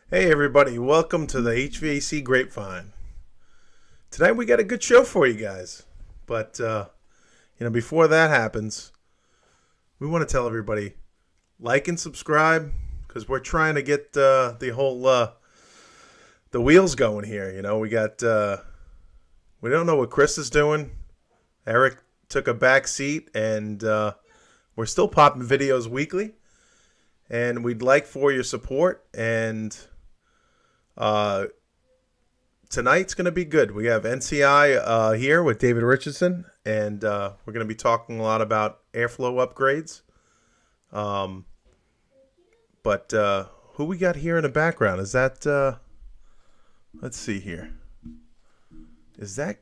Hey everybody, welcome to the HVAC Grapevine. Tonight we got a good show for you guys. But, before that happens, we want to tell everybody, like and subscribe, because we're trying to get the whole, the wheels going here. We got, we don't know what Chris is doing. Eric took a back seat, and we're still popping videos weekly. And we'd like for your support, and tonight's going to be good. We have NCI here with David Richardson, and we're going to be talking a lot about airflow upgrades. But who we got here in the background? Is that, let's see here. Is that,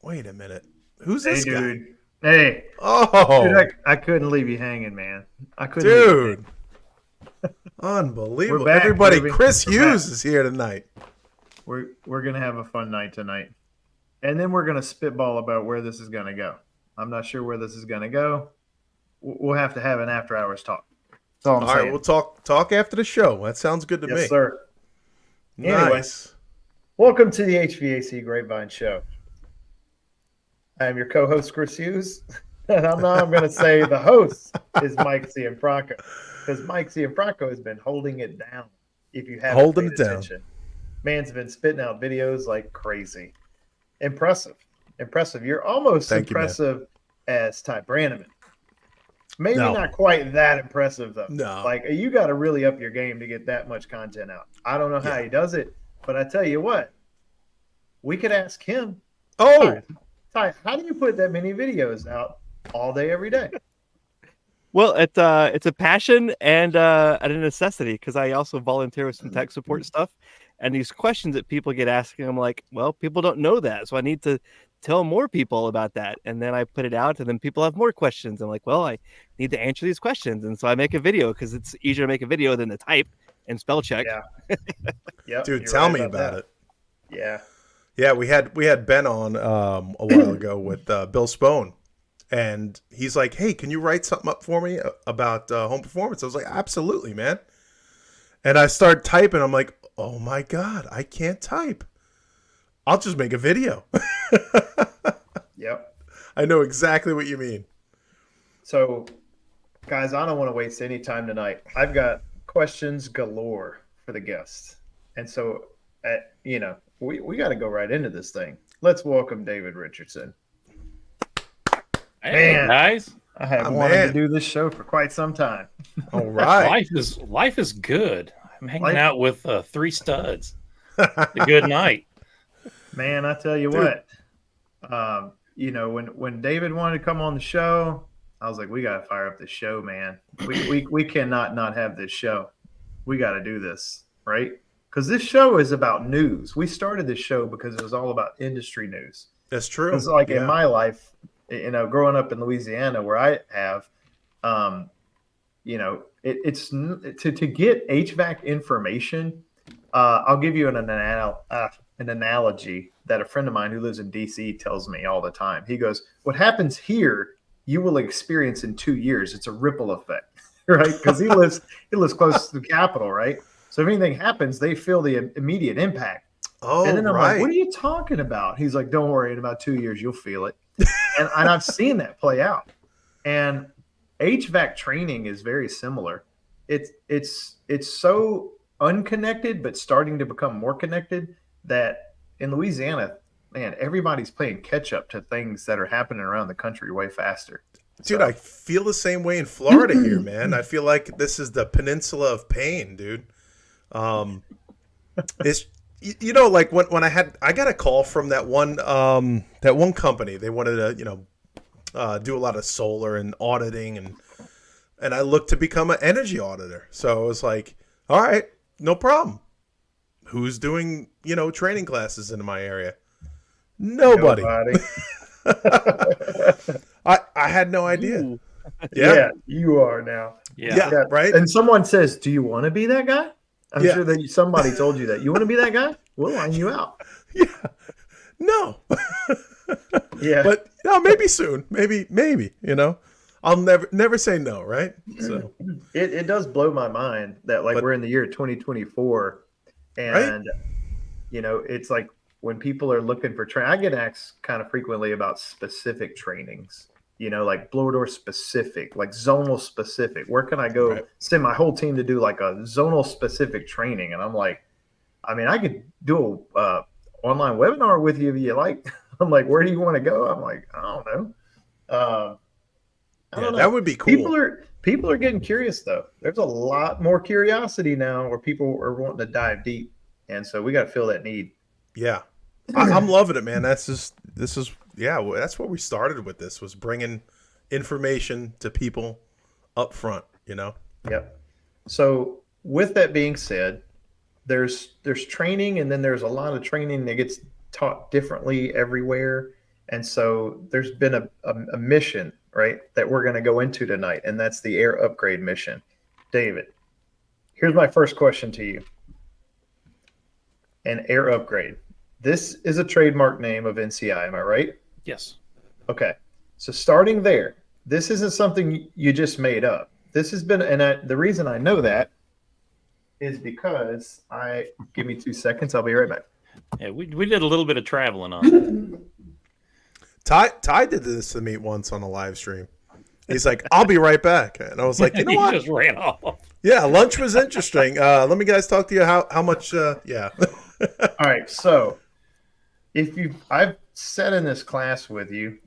wait a minute. Who's this guy? Hey. Oh. Dude, I couldn't leave you hanging, man. I couldn't. Dude. Unbelievable. Back, everybody, baby. Chris Hughes is here tonight. We're going to have a fun night tonight. And then we're going to spitball about where this is going to go. I'm not sure where this is going to go. We'll have to have an after hours talk. That's all I'm saying. All right, we'll talk after the show. That sounds good to me. Yes, sir. Nice. Anyway, welcome to the HVAC Grapevine Show. I am your co-host, Chris Hughes. And I'm going to say the host is Mike Cianfrocco, because Mike Cianfrocco has been holding it down. If you haven't holding it down, man's been spitting out videos like crazy. Impressive. You're almost impressive as Ty Branaman. Maybe not quite that impressive though. No, like you got to really up your game to get that much content out. I don't know how he does it, but I tell you what, we could ask him. Oh, Ty, how do you put that many videos out all day, every day? Well, it's a passion and a necessity, because I also volunteer with some tech support stuff, and these questions that people get asking, I'm like, well, people don't know that, so I need to tell more people about that. And then I put it out, and then people have more questions. I'm like, well, I need to answer these questions, and so I make a video, because it's easier to make a video than to type and spell check. Yeah. Yep, dude, tell me about it. Yeah. Yeah, we had Ben on a while ago with Bill Spone, and he's like, "Hey, can you write something up for me about home performance?" I was like, "Absolutely, man." And I start typing. I'm like, "Oh my god, I can't type. I'll just make a video." Yep. I know exactly what you mean. So, guys, I don't want to waste any time tonight. I've got questions galore for the guests, and so, we got to go right into this thing. Let's welcome David Richardson. Hey, man, guys. I have wanted to do this show for quite some time. All right. Life is good. I'm hanging out with three studs. A good night. Man, I tell you what, when David wanted to come on the show, I was like, we got to fire up this show, man. We cannot not have this show. We got to do this, right? Because this show is about news. We started this show because it was all about industry news. That's true. It's like in my life, growing up in Louisiana where I have, it's to get HVAC information. I'll give you an analogy that a friend of mine who lives in DC tells me all the time. He goes, what happens here, you will experience in 2 years. It's a ripple effect, right? Because he lives close to the capital, right? So if anything happens, they feel the immediate impact. Oh, and then I'm right. like, what are you talking about? He's like, don't worry, in about 2 years, you'll feel it. and I've seen that play out. And HVAC training is very similar. It's so unconnected, but starting to become more connected that in Louisiana, man, everybody's playing catch up to things that are happening around the country way faster. Dude, I feel the same way in Florida here, man. I feel like this is the peninsula of pain, dude. It's like when I got a call from that one company. They wanted to do a lot of solar and auditing, and I looked to become an energy auditor. So I was like, all right, no problem. who's doing, training classes in my area? Nobody. I had no idea. Ooh. Yeah, you are now. Yeah, right. And someone says, "Do you want to be that guy?" I'm Yeah. sure that somebody told you that. You want to be that guy? We'll line you out. Yeah. No. Yeah. But maybe soon. Maybe. I'll never say no, right? So it does blow my mind that we're in the year 2024, and it's like when people are looking for training, I get asked kind of frequently about specific trainings. Like blower door specific, like zonal specific. Where can I go send my whole team to do like a zonal specific training? And I'm like, I mean, I could do a online webinar with you if you like. I'm like, where do you want to go? I'm like, I don't know. I don't know. That would be cool. People are getting curious though. There's a lot more curiosity now where people are wanting to dive deep, and so we got to fill that need. Yeah, I'm loving it, man. That's what we started with. This was bringing information to people up front. Yep. So with that being said, there's training, and then there's a lot of training that gets taught differently everywhere. And so there's been a mission, right, that we're going to go into tonight, and that's the air upgrade mission. David, here's my first question to you. An air upgrade. This is a trademark name of NCI, am I right? Yes. Okay. So starting there, this isn't something you just made up. This has been, and the reason I know that is because give me 2 seconds. I'll be right back. Yeah, we did a little bit of traveling on it. Ty did this to me once on a live stream. He's like, "I'll be right back," and I was like, "You know what?" He just ran off. Yeah, lunch was interesting. Let me guys talk to you. How much? Yeah. All right. So, I've sat in this class with you.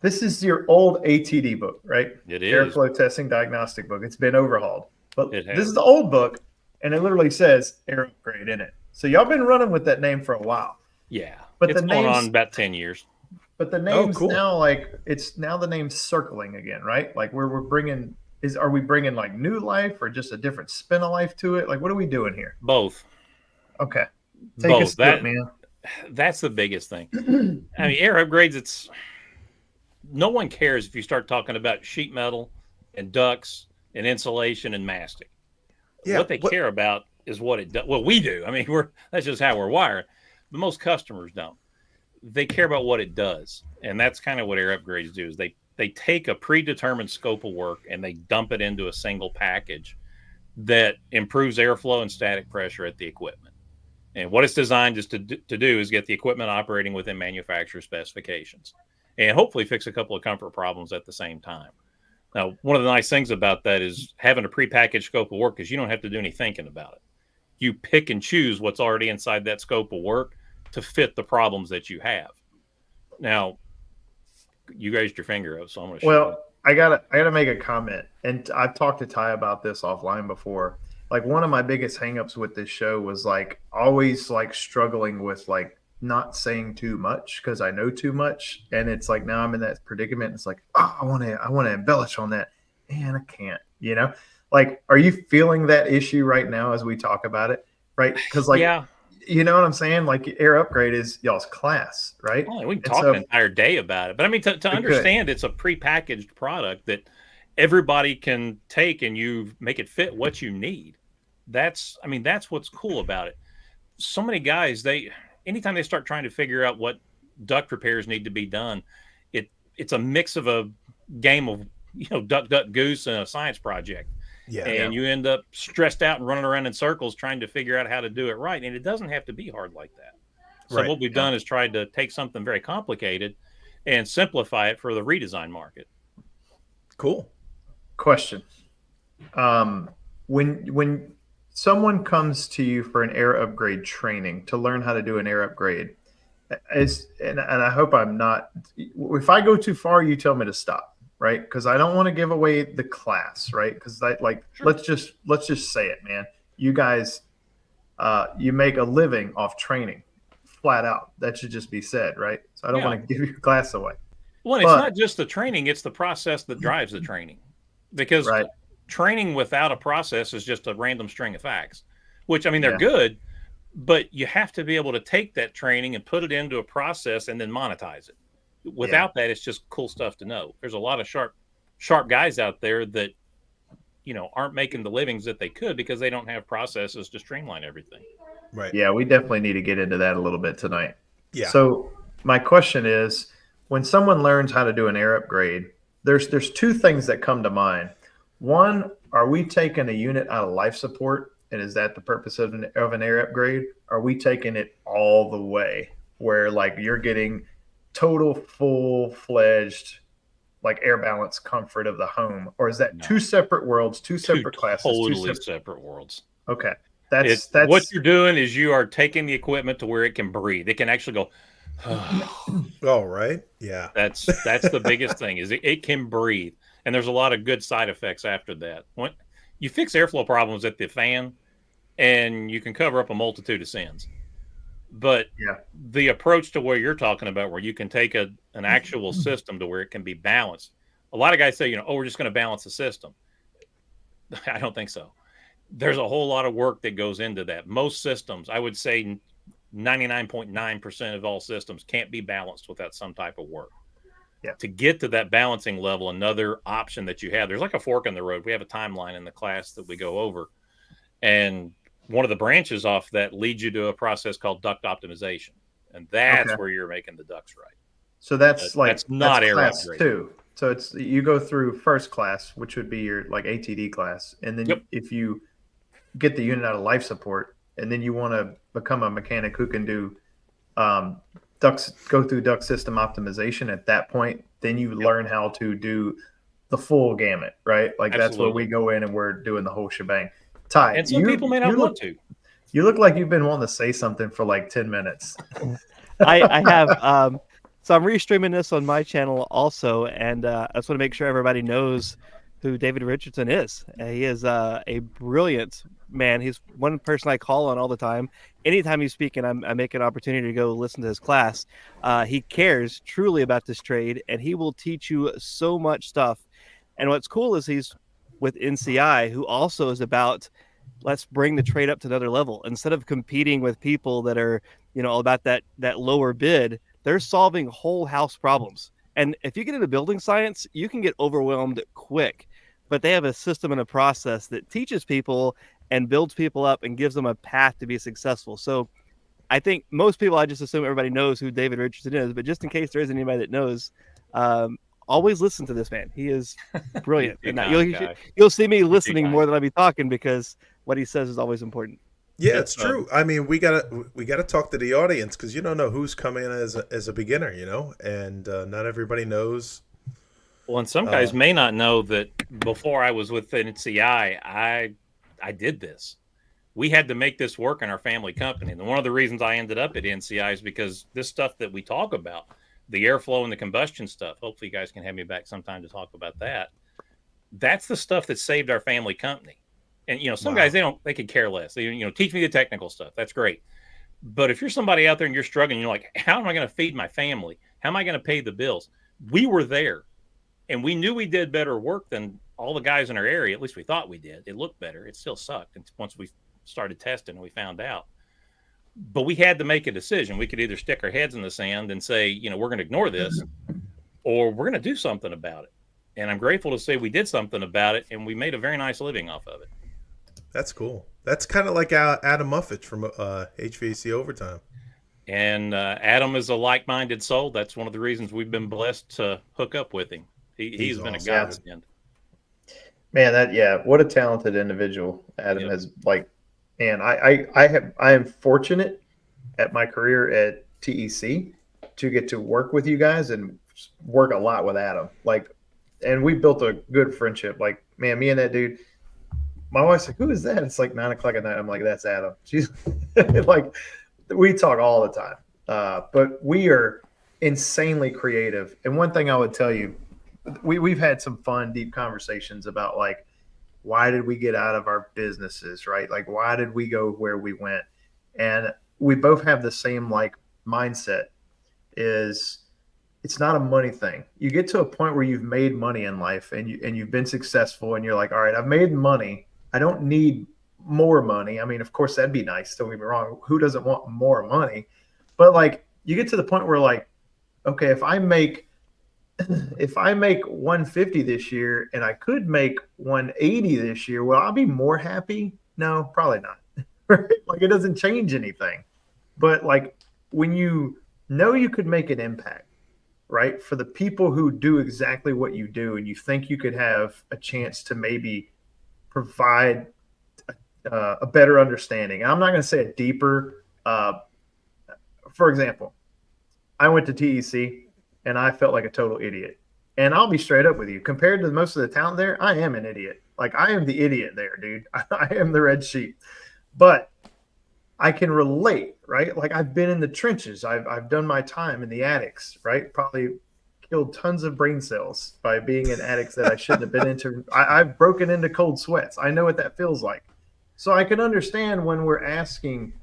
This is your old ATD book, right? It is. Airflow Testing Diagnostic book. It's been overhauled, but this is the old book, and it literally says air upgrade in it. So y'all been running with that name for a while. Yeah, but it's going on about 10 years. But the name's now it's now the name's circling again, right? Like we're bringing are we bringing like new life or just a different spin of life to it? Like what are we doing here? Both. Okay, take us through it, man. That's the biggest thing. I mean, air upgrades. No one cares if you start talking about sheet metal and ducts and insulation and mastic. Yeah, what they care about is what it does. Well, we do. I mean, that's just how we're wired. But most customers don't. They care about what it does, and that's kind of what air upgrades do. Is they take a predetermined scope of work and they dump it into a single package that improves airflow and static pressure at the equipment. And what it's designed is to do is get the equipment operating within manufacturer specifications, and hopefully fix a couple of comfort problems at the same time. Now, one of the nice things about that is having a prepackaged scope of work is you don't have to do any thinking about it. You pick and choose what's already inside that scope of work to fit the problems that you have. Now, you raised your finger up, so I'm going to show you. I gotta make a comment, and I've talked to Ty about this offline before. Like one of my biggest hangups with this show was like always like struggling with like not saying too much because I know too much, and it's like now I'm in that predicament. It's like, oh, I want to embellish on that, and I can't. Like, are you feeling that issue right now as we talk about it? Right? Because like, yeah. You know what I'm saying? Like air upgrade is y'all's class, right? Well, we can talk an entire day about it. But I mean, to understand it's a prepackaged product that everybody can take and you make it fit what you need. That's what's cool about it. So many guys, anytime they start trying to figure out what duct repairs need to be done, it's a mix of a game of, duck, duck, goose and a science project. Yeah, and you end up stressed out and running around in circles trying to figure out how to do it right. And it doesn't have to be hard like that. So what we've done is tried to take something very complicated and simplify it for the redesign market. Cool. Question. When someone comes to you for an air upgrade training to learn how to do an air upgrade, and I hope I'm not, if I go too far, you tell me to stop. Right, because I don't want to give away the class, right? Because let's just say it, man. You guys, you make a living off training, flat out. That should just be said, right? So I don't want to give your class away. Well, it's not just the training; it's the process that drives the training. Because training without a process is just a random string of facts. which, I mean, they're good, but you have to be able to take that training and put it into a process and then monetize it. Without that, it's just cool stuff to know. There's a lot of sharp guys out there that, you know, aren't making the livings that they could because they don't have processes to streamline everything. Right. Yeah, we definitely need to get into that a little bit tonight. Yeah. So my question is, when someone learns how to do an air upgrade, there's two things that come to mind. One, are we taking a unit out of life support, and is that the purpose of an air upgrade? Are we taking it all the way where like you're getting total full-fledged like air balance comfort of the home, or is that two separate worlds, two separate classes, totally separate worlds? Okay. That's what you're doing is you are taking the equipment to where it can breathe. It can actually go. Oh, right. Yeah. That's the biggest thing is it can breathe. And there's a lot of good side effects after that. When you fix airflow problems at the fan, and you can cover up a multitude of sins. But the approach to where you're talking about, where you can take an actual system to where it can be balanced. A lot of guys say, you know, oh, we're just going to balance the system. I don't think so. There's a whole lot of work that goes into that. Most systems, I would say 99.9% of all systems can't be balanced without some type of work. Yeah. To get to that balancing level, another option that you have, there's like a fork in the road. We have a timeline in the class that we go over. And one of the branches off that leads you to a process called duct optimization. And that's where you're making the ducts right. So that's not air class upgrade. 2. So it's you go through first class, which would be your like ATD class. And then if you get the unit out of life support, and then you want to become a mechanic who can do ducts, go through duct system optimization at that point, then you learn how to do the full gamut, right? Like that's where we go in and we're doing the whole shebang. Ty, and some people may not want to. You look like you've been wanting to say something for like 10 minutes. I have. So I'm restreaming this on my channel also, and I just want to make sure everybody knows who David Richardson is. He is a brilliant man. He's one person I call on all the time. Anytime he's speaking, I make an opportunity to go listen to his class. He cares truly about this trade, and he will teach you so much stuff. And what's cool is he's with NCI, who also is about, let's bring the trade up to another level. Instead of competing with people that are, you know, about that lower bid, they're solving whole house problems. And if you get into building science, you can get overwhelmed quick. But they have a system and a process that teaches people and builds people up and gives them a path to be successful. So I think most people, I just assume everybody knows who David Richardson is. But just in case there isn't anybody that knows, always listen to this man. He is brilliant. And you'll see me listening more than I'll be talking, because what he says is always important. Yeah, it's true. I mean, we gotta talk to the audience, because you don't know who's coming in as a beginner, you know, and not everybody knows. Well, and some guys may not know that before I was with NCI, I did this. We had to make this work in our family company, and one of the reasons I ended up at NCI is because this stuff that we talk about, the airflow and the combustion stuff. Hopefully, you guys can have me back sometime to talk about that. That's the stuff that saved our family company. And, you know, some guys, they could care less. They, you know, teach me the technical stuff. That's great. But if you're somebody out there and you're struggling, you're like, how am I going to feed my family? How am I going to pay the bills? We were there, and we knew we did better work than all the guys in our area. At least we thought we did. It looked better. It still sucked. And once we started testing, we found out. But we had to make a decision. We could either stick our heads in the sand and say, you know, we're going to ignore this, or we're going to do something about it. And I'm grateful to say we did something about it, and we made a very nice living off of it. That's cool. That's kind of like Adam Muffich from HVAC Overtime. And Adam is a like-minded soul. That's one of the reasons we've been blessed to hook up with him. He's been awesome. A godsend. Man, what a talented individual Adam is. Like, man, I am fortunate at my career at TEC to get to work with you guys and work a lot with Adam. Like, and we built a good friendship. Like, man, me and that dude. My wife's like, who is that? It's like 9 o'clock at night. I'm like, that's Adam. She's like, we talk all the time. But we are insanely creative. And one thing I would tell you, we've had some fun, deep conversations about like, why did we get out of our businesses, right? Like, why did we go where we went? And we both have the same like mindset is it's not a money thing. You get to a point where you've made money in life and you've been successful and you're like, all right, I've made money. I don't need more money. I mean, of course, that'd be nice. Don't get me wrong. Who doesn't want more money? But like, you get to the point where like, okay, if I make 150 this year and I could make 180 this year, will I be more happy? No, probably not. Right? Like, it doesn't change anything. But like, when you know you could make an impact, right, for the people who do exactly what you do, and you think you could have a chance to maybe provide a better understanding. I'm not going to say a deeper. For example, I went to TEC and I felt like a total idiot. And I'll be straight up with you. Compared to most of the talent there, I am an idiot. Like, I am the idiot there, dude. I am the red sheep. But I can relate, right? Like, I've been in the trenches. I've done my time in the attics, right? Probably killed tons of brain cells by being in attics that I shouldn't have been into. I've broken into cold sweats. I know what that feels like. So I can understand when we're asking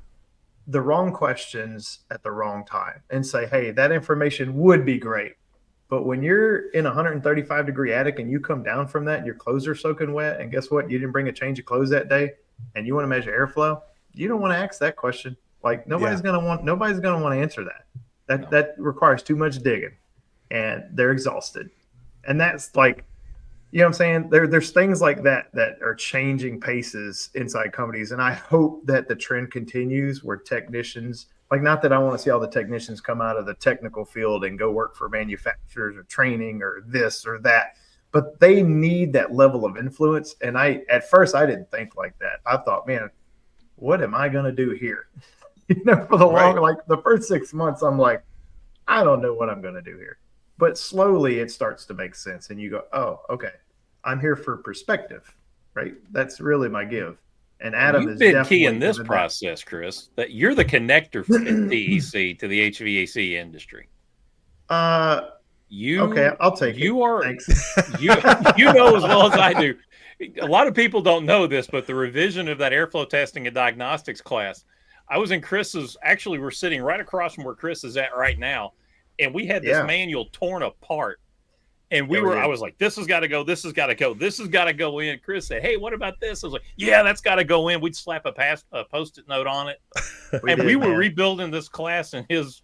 the wrong questions at the wrong time and say, hey, that information would be great. But when you're in a 135-degree attic and you come down from that and your clothes are soaking wet, and guess what? You didn't bring a change of clothes that day, and you want to measure airflow, you don't want to ask that question. Like, nobody's gonna want to answer that. That requires too much digging, and they're exhausted. And that's like, you know what I'm saying? There's things like that are changing paces inside companies, and I hope that the trend continues where technicians, like, not that I want to see all the technicians come out of the technical field and go work for manufacturers or training or this or that, but they need that level of influence. And at first I didn't think like that. I thought, man, what am I going to do here? For the like the first 6 months, I'm like, I don't know what I'm going to do here. But slowly it starts to make sense. And you go, oh, okay, I'm here for perspective, right? That's really my give. And Adam You've is been definitely key in this process, Chris, that you're the connector for TEC to the HVAC industry. Okay, I'll take it. You are, Thanks. you know as well as I do. A lot of people don't know this, but the revision of that airflow testing and diagnostics class, I was in Chris's, actually we're sitting right across from where Chris is at right now. And we had this manual torn apart. And I was like, this has got to go. This has got to go. This has got to go in. Chris said, hey, what about this? I was like, yeah, that's got to go in. We'd slap a Post-it note on it. We were rebuilding this class in his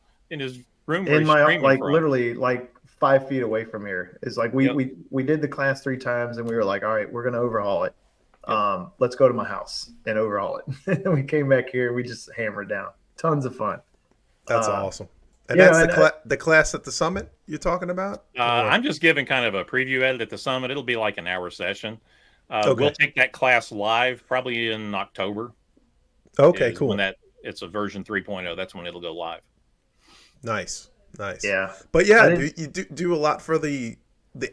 room. In my, like, literally like 5 feet away from here. It's like we did the class 3 times and we were like, all right, we're going to overhaul it. Let's go to my house and overhaul it. And we came back here and we just hammered down. Tons of fun. That's awesome. And that's the class at the summit you're talking about? I'm just giving kind of a preview edit at the summit. It'll be like an hour session. We'll take that class live probably in October. Okay, cool. When it's a version 3.0, that's when it'll go live. Nice. Yeah. But yeah, you do a lot for the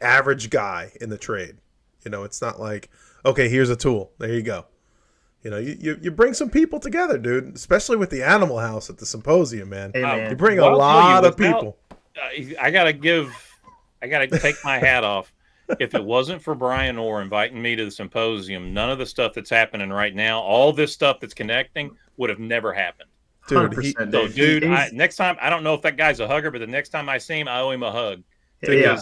average guy in the trade. It's not like, okay, here's a tool. There you go. You bring some people together, dude, especially with the Animal House at the symposium, man. Hey, man. You bring a lot of people. I gotta take my hat off. If it wasn't for Brian Orr inviting me to the symposium, none of the stuff that's happening right now, all this stuff that's connecting, would have never happened. Dude, next time, I don't know if that guy's a hugger, but the next time I see him, I owe him a hug. Yeah.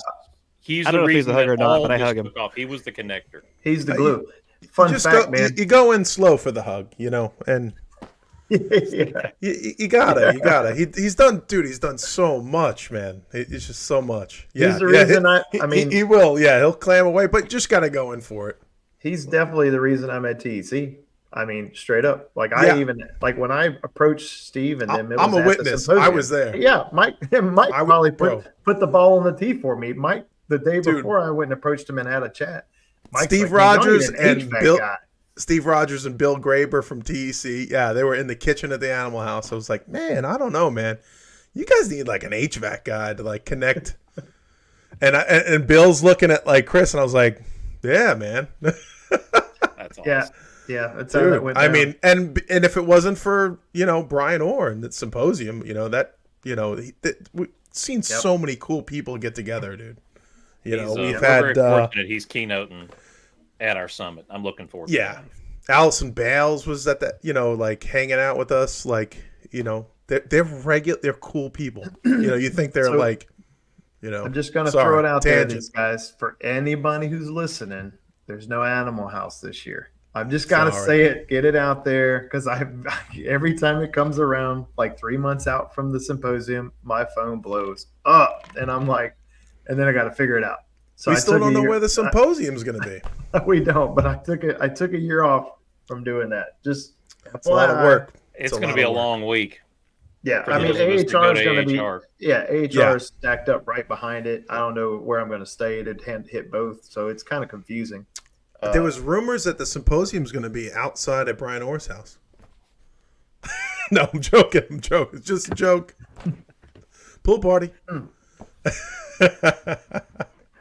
I don't know if he's a hugger or not, but I hug him. He was the connector. He's the glue. Fun fact, man. You go in slow for the hug, and you gotta. He's done, dude. He's done so much, man. It's just so much. Yeah, he's the reason. I mean, he will. Yeah, he'll clam away, but just gotta go in for it. He's definitely the reason I'm at TEC. I mean, straight up. Like, I even, like, when I approached Steve and them, I'm a witness. I was there. Yeah, Mike probably put the ball on the tee for me. Mike, the day before, I went and approached him and had a chat. Mike's Steve Rogers and Bill Graber from TEC. Yeah, they were in the kitchen at the Animal House. I was like, man, I don't know, man. You guys need like an HVAC guy to like connect. and Bill's looking at like Chris, and I was like, yeah, man. That's awesome. Yeah, that's how that went down. I mean, and if it wasn't for Brian Orr and the symposium, we've seen so many cool people get together, dude. We've had very fortunate he's keynoting at our summit. I'm looking forward to that. Allison Bales was at that, like hanging out with us, like, they're cool people. You think they're I'm just gonna throw it out there, these guys, for anybody who's listening, there's no Animal House this year. I've just got to Sorry. say it, get it out there, because every time it comes around, like 3 months out from the symposium, my phone blows up, and I'm like, and then I got to figure it out. So We I still took don't a know year- where the symposium's going to be. We don't, but I took a year off from doing that. Just It's a lot of work. It's a going to lot be a of work. long week. Yeah, For I mean, those of us that go AHR to is going to be AHR. AHR is stacked up right behind it. I don't know where I'm going to stay to hit both, so it's kind of confusing. There was rumors that the symposium's going to be outside at Brian Orr's house. No, I'm joking. It's just a joke. Pool party.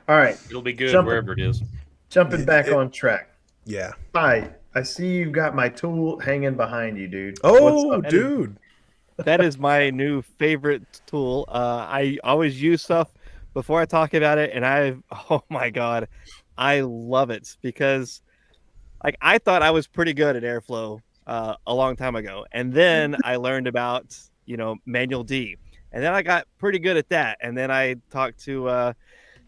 All right, It'll be good Jumping. wherever it is. jumping back on track. Yeah. Hi, I see you've got my tool hanging behind you, dude. Oh, What's up? dude. That is my new favorite tool. I always use stuff before I talk about it, and oh my god, I love it because like I thought I was pretty good at airflow a long time ago, and then I learned about manual D, and then I got pretty good at that, and then I talked to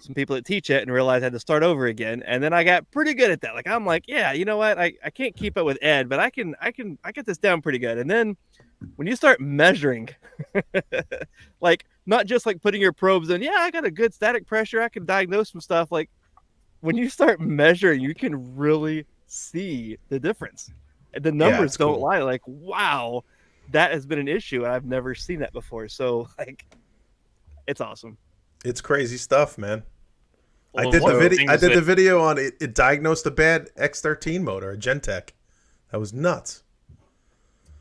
some people that teach it and realized I had to start over again, and then I got pretty good at that. Like I'm like, yeah, you know what? I can't keep up with Ed, but I get this down pretty good, and then when you start measuring, like not just like putting your probes in, yeah, I got a good static pressure, I can diagnose some stuff. Like when you start measuring, you can really see the difference. The numbers don't cool. lie. Like, wow, that has been an issue, and I've never seen that before. So like, it's awesome. It's crazy stuff, man. Well, I did one the of the video. I things did that- the video on it. It diagnosed a bad X13 motor, a Gentech. That was nuts.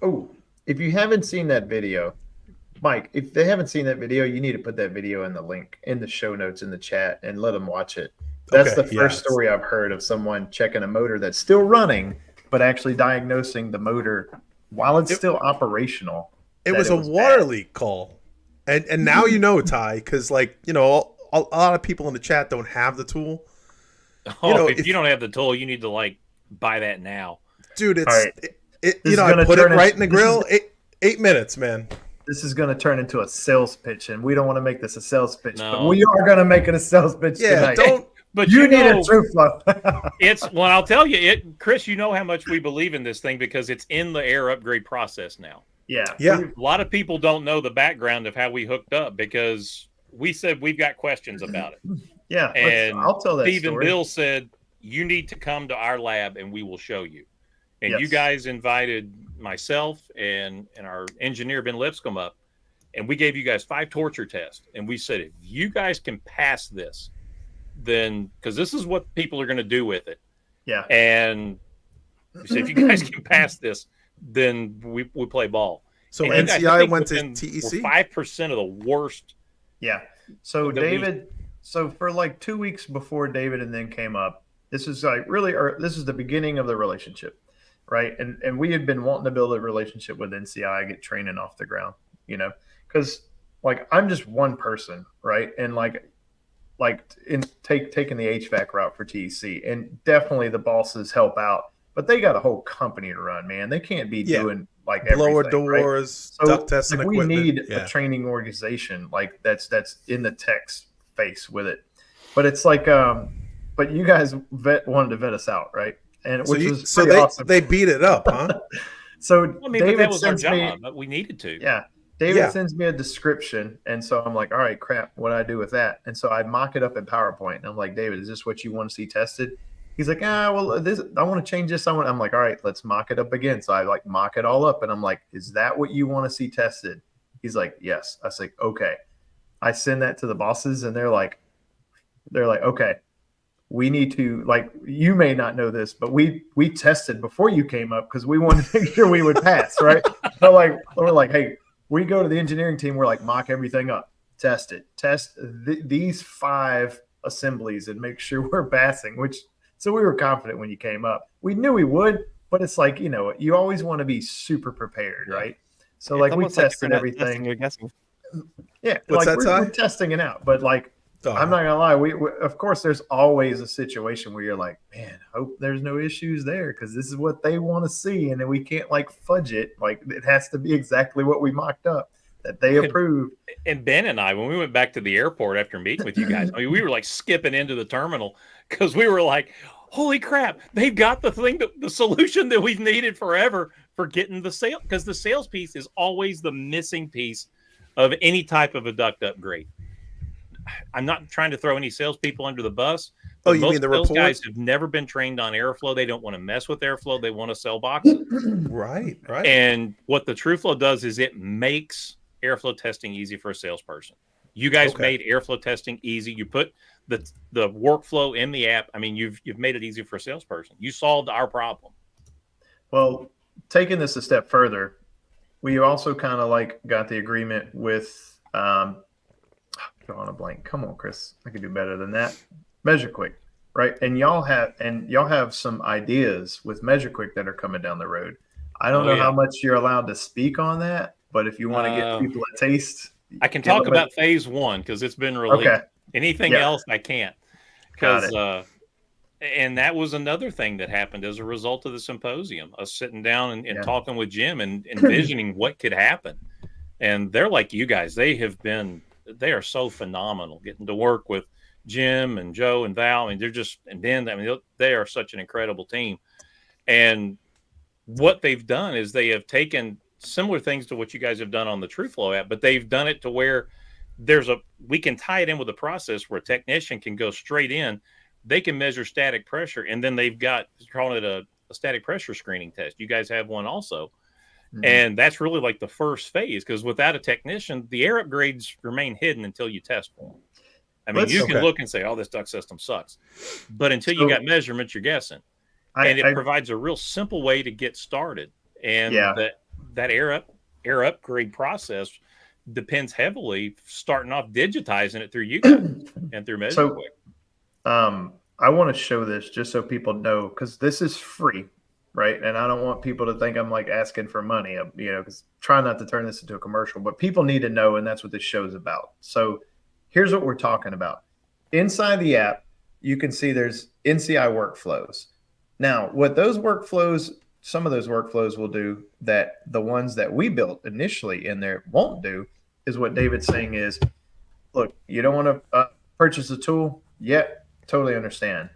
Oh, if you haven't seen that video, Mike, if they haven't seen that video, you need to put that video in the link in the show notes in the chat and let them watch it. That's Okay, the first story I've heard of someone checking a motor that's still running, but actually diagnosing the motor while it's still operational. It that was a bad. water leak call, and now you know, Ty, because like a lot of people in the chat don't have the tool. If you don't have the tool, you need to like buy that now. Dude, it's All right. I put it right in the grill. 8 minutes, man. This is going to turn into a sales pitch, and we don't want to make this a sales pitch, but No. we are going to make it a sales pitch Yeah, tonight. don't. But You need know, a true fluff. I'll tell you, Chris, you know how much we believe in this thing because it's in the air upgrade process now. Yeah. Yeah. A lot of people don't know the background of how we hooked up because we said we've got questions about it. Yeah. And I'll tell that Steve and story. Bill said, you need to come to our lab and we will show you. And you Yes. guys invited myself and our engineer, Ben Lipscomb, up. And we gave you guys 5 torture tests. And we said, if you guys can pass this, then because this is what people are going to do with it. Yeah. And we said, if you guys can pass this, then we play ball. So And you guys, I NCI think, went to were TEC. 5% of the worst. Yeah. So That we- David, so for like 2 weeks before David and then came up, this is like really, this is the beginning of the relationship, right? And we had been wanting to build a relationship with NCI, get training off the ground, because like I'm just one person, right? And taking the HVAC route for TEC, and definitely the bosses help out, but they got a whole company to run, man. They can't be doing like Blower everything, right? doors, So, duct testing like, equipment. we need Yeah. a training organization like that's in the tech's face with it. But it's like, but you guys wanted to vet us out, right? And So, which was so pretty awesome. they beat it up, huh? So I mean, but David that was our sends me, job, but we needed to. yeah. David Yeah. sends me a description, and so I'm like, all right, crap, what do I do with that? And so I mock it up in PowerPoint, and I'm like, David, is this what you want to see tested? He's like, well, this I want to change this. I'm like, all right, let's mock it up again. So I like mock it all up, and I'm like, is that what you want to see tested? He's like, yes. I was like, okay. I send that to the bosses, and they're like, okay, we need to, like, you may not know this, but we tested before you came up because we wanted to make sure we would pass, right? So we're like, hey, we go to the engineering team, we're like, mock everything up, test it, these 5 assemblies and make sure we're passing, so we were confident when you came up. We knew we would, but it's like, you always want to be super prepared, right? So It's like we almost like tested you're not everything. testing, you're guessing. Yeah, What's like that, we're Ty? testing it out, but like Oh, I'm not gonna lie. We of course there's always a situation where you're like, man, hope there's no issues there because this is what they want to see, and then we can't like fudge it. Like it has to be exactly what we mocked up that they approved. And Ben and I, when we went back to the airport after meeting with you guys, I mean, we were like skipping into the terminal because we were like, holy crap, they've got the thing, the solution that we've needed forever for getting the sale. Because the sales piece is always the missing piece of any type of a duct upgrade. I'm not trying to throw any salespeople under the bus. Oh, But you most mean the sales report? guys have never been trained on airflow. They don't want to mess with airflow. They want to sell boxes. Right. And what the TrueFlow does is it makes airflow testing easy for a salesperson. You guys made airflow testing easy. You put the workflow in the app. I mean, you've made it easy for a salesperson. You solved our problem. Well, taking this a step further, we also kind of like got the agreement with drawing a blank. Come on, Chris. I could do better than that. MeasureQuick, right? And y'all have some ideas with MeasureQuick that are coming down the road. I don't know how much you're allowed to speak on that, but if you want to give people a taste, I can talk about phase 1 because it's been released. Okay. Anything else, I can't. Because and that was another thing that happened as a result of the symposium. Us sitting down and talking with Jim and envisioning what could happen. And they're like you guys. They are so phenomenal getting to work with Jim and Joe and Val. I mean, they're just, and Ben, I mean, they are such an incredible team. And what they've done is they have taken similar things to what you guys have done on the TrueFlow app, but they've done it to where we can tie it in with a process where a technician can go straight in. They can measure static pressure, and then they've got, calling it a static pressure screening test. You guys have one also. Mm-hmm. And that's really like the first phase, because without a technician, the air upgrades remain hidden until you test for them. I mean, you can look and say, oh, this duct system sucks. But until you got measurements, you're guessing. And it provides a real simple way to get started. And that air upgrade process depends heavily, starting off digitizing it through you guys and through MeasureQuick. So, I want to show this just so people know, because this is free, right? And I don't want people to think I'm like asking for money, because try not to turn this into a commercial, but people need to know, and that's what this show's about. So here's what we're talking about. Inside the app, you can see there's NCI workflows. Now, what those workflows, some of those workflows will do that the ones that we built initially in there won't do, is what David's saying is, look, you don't want to purchase a tool yet. Totally understand.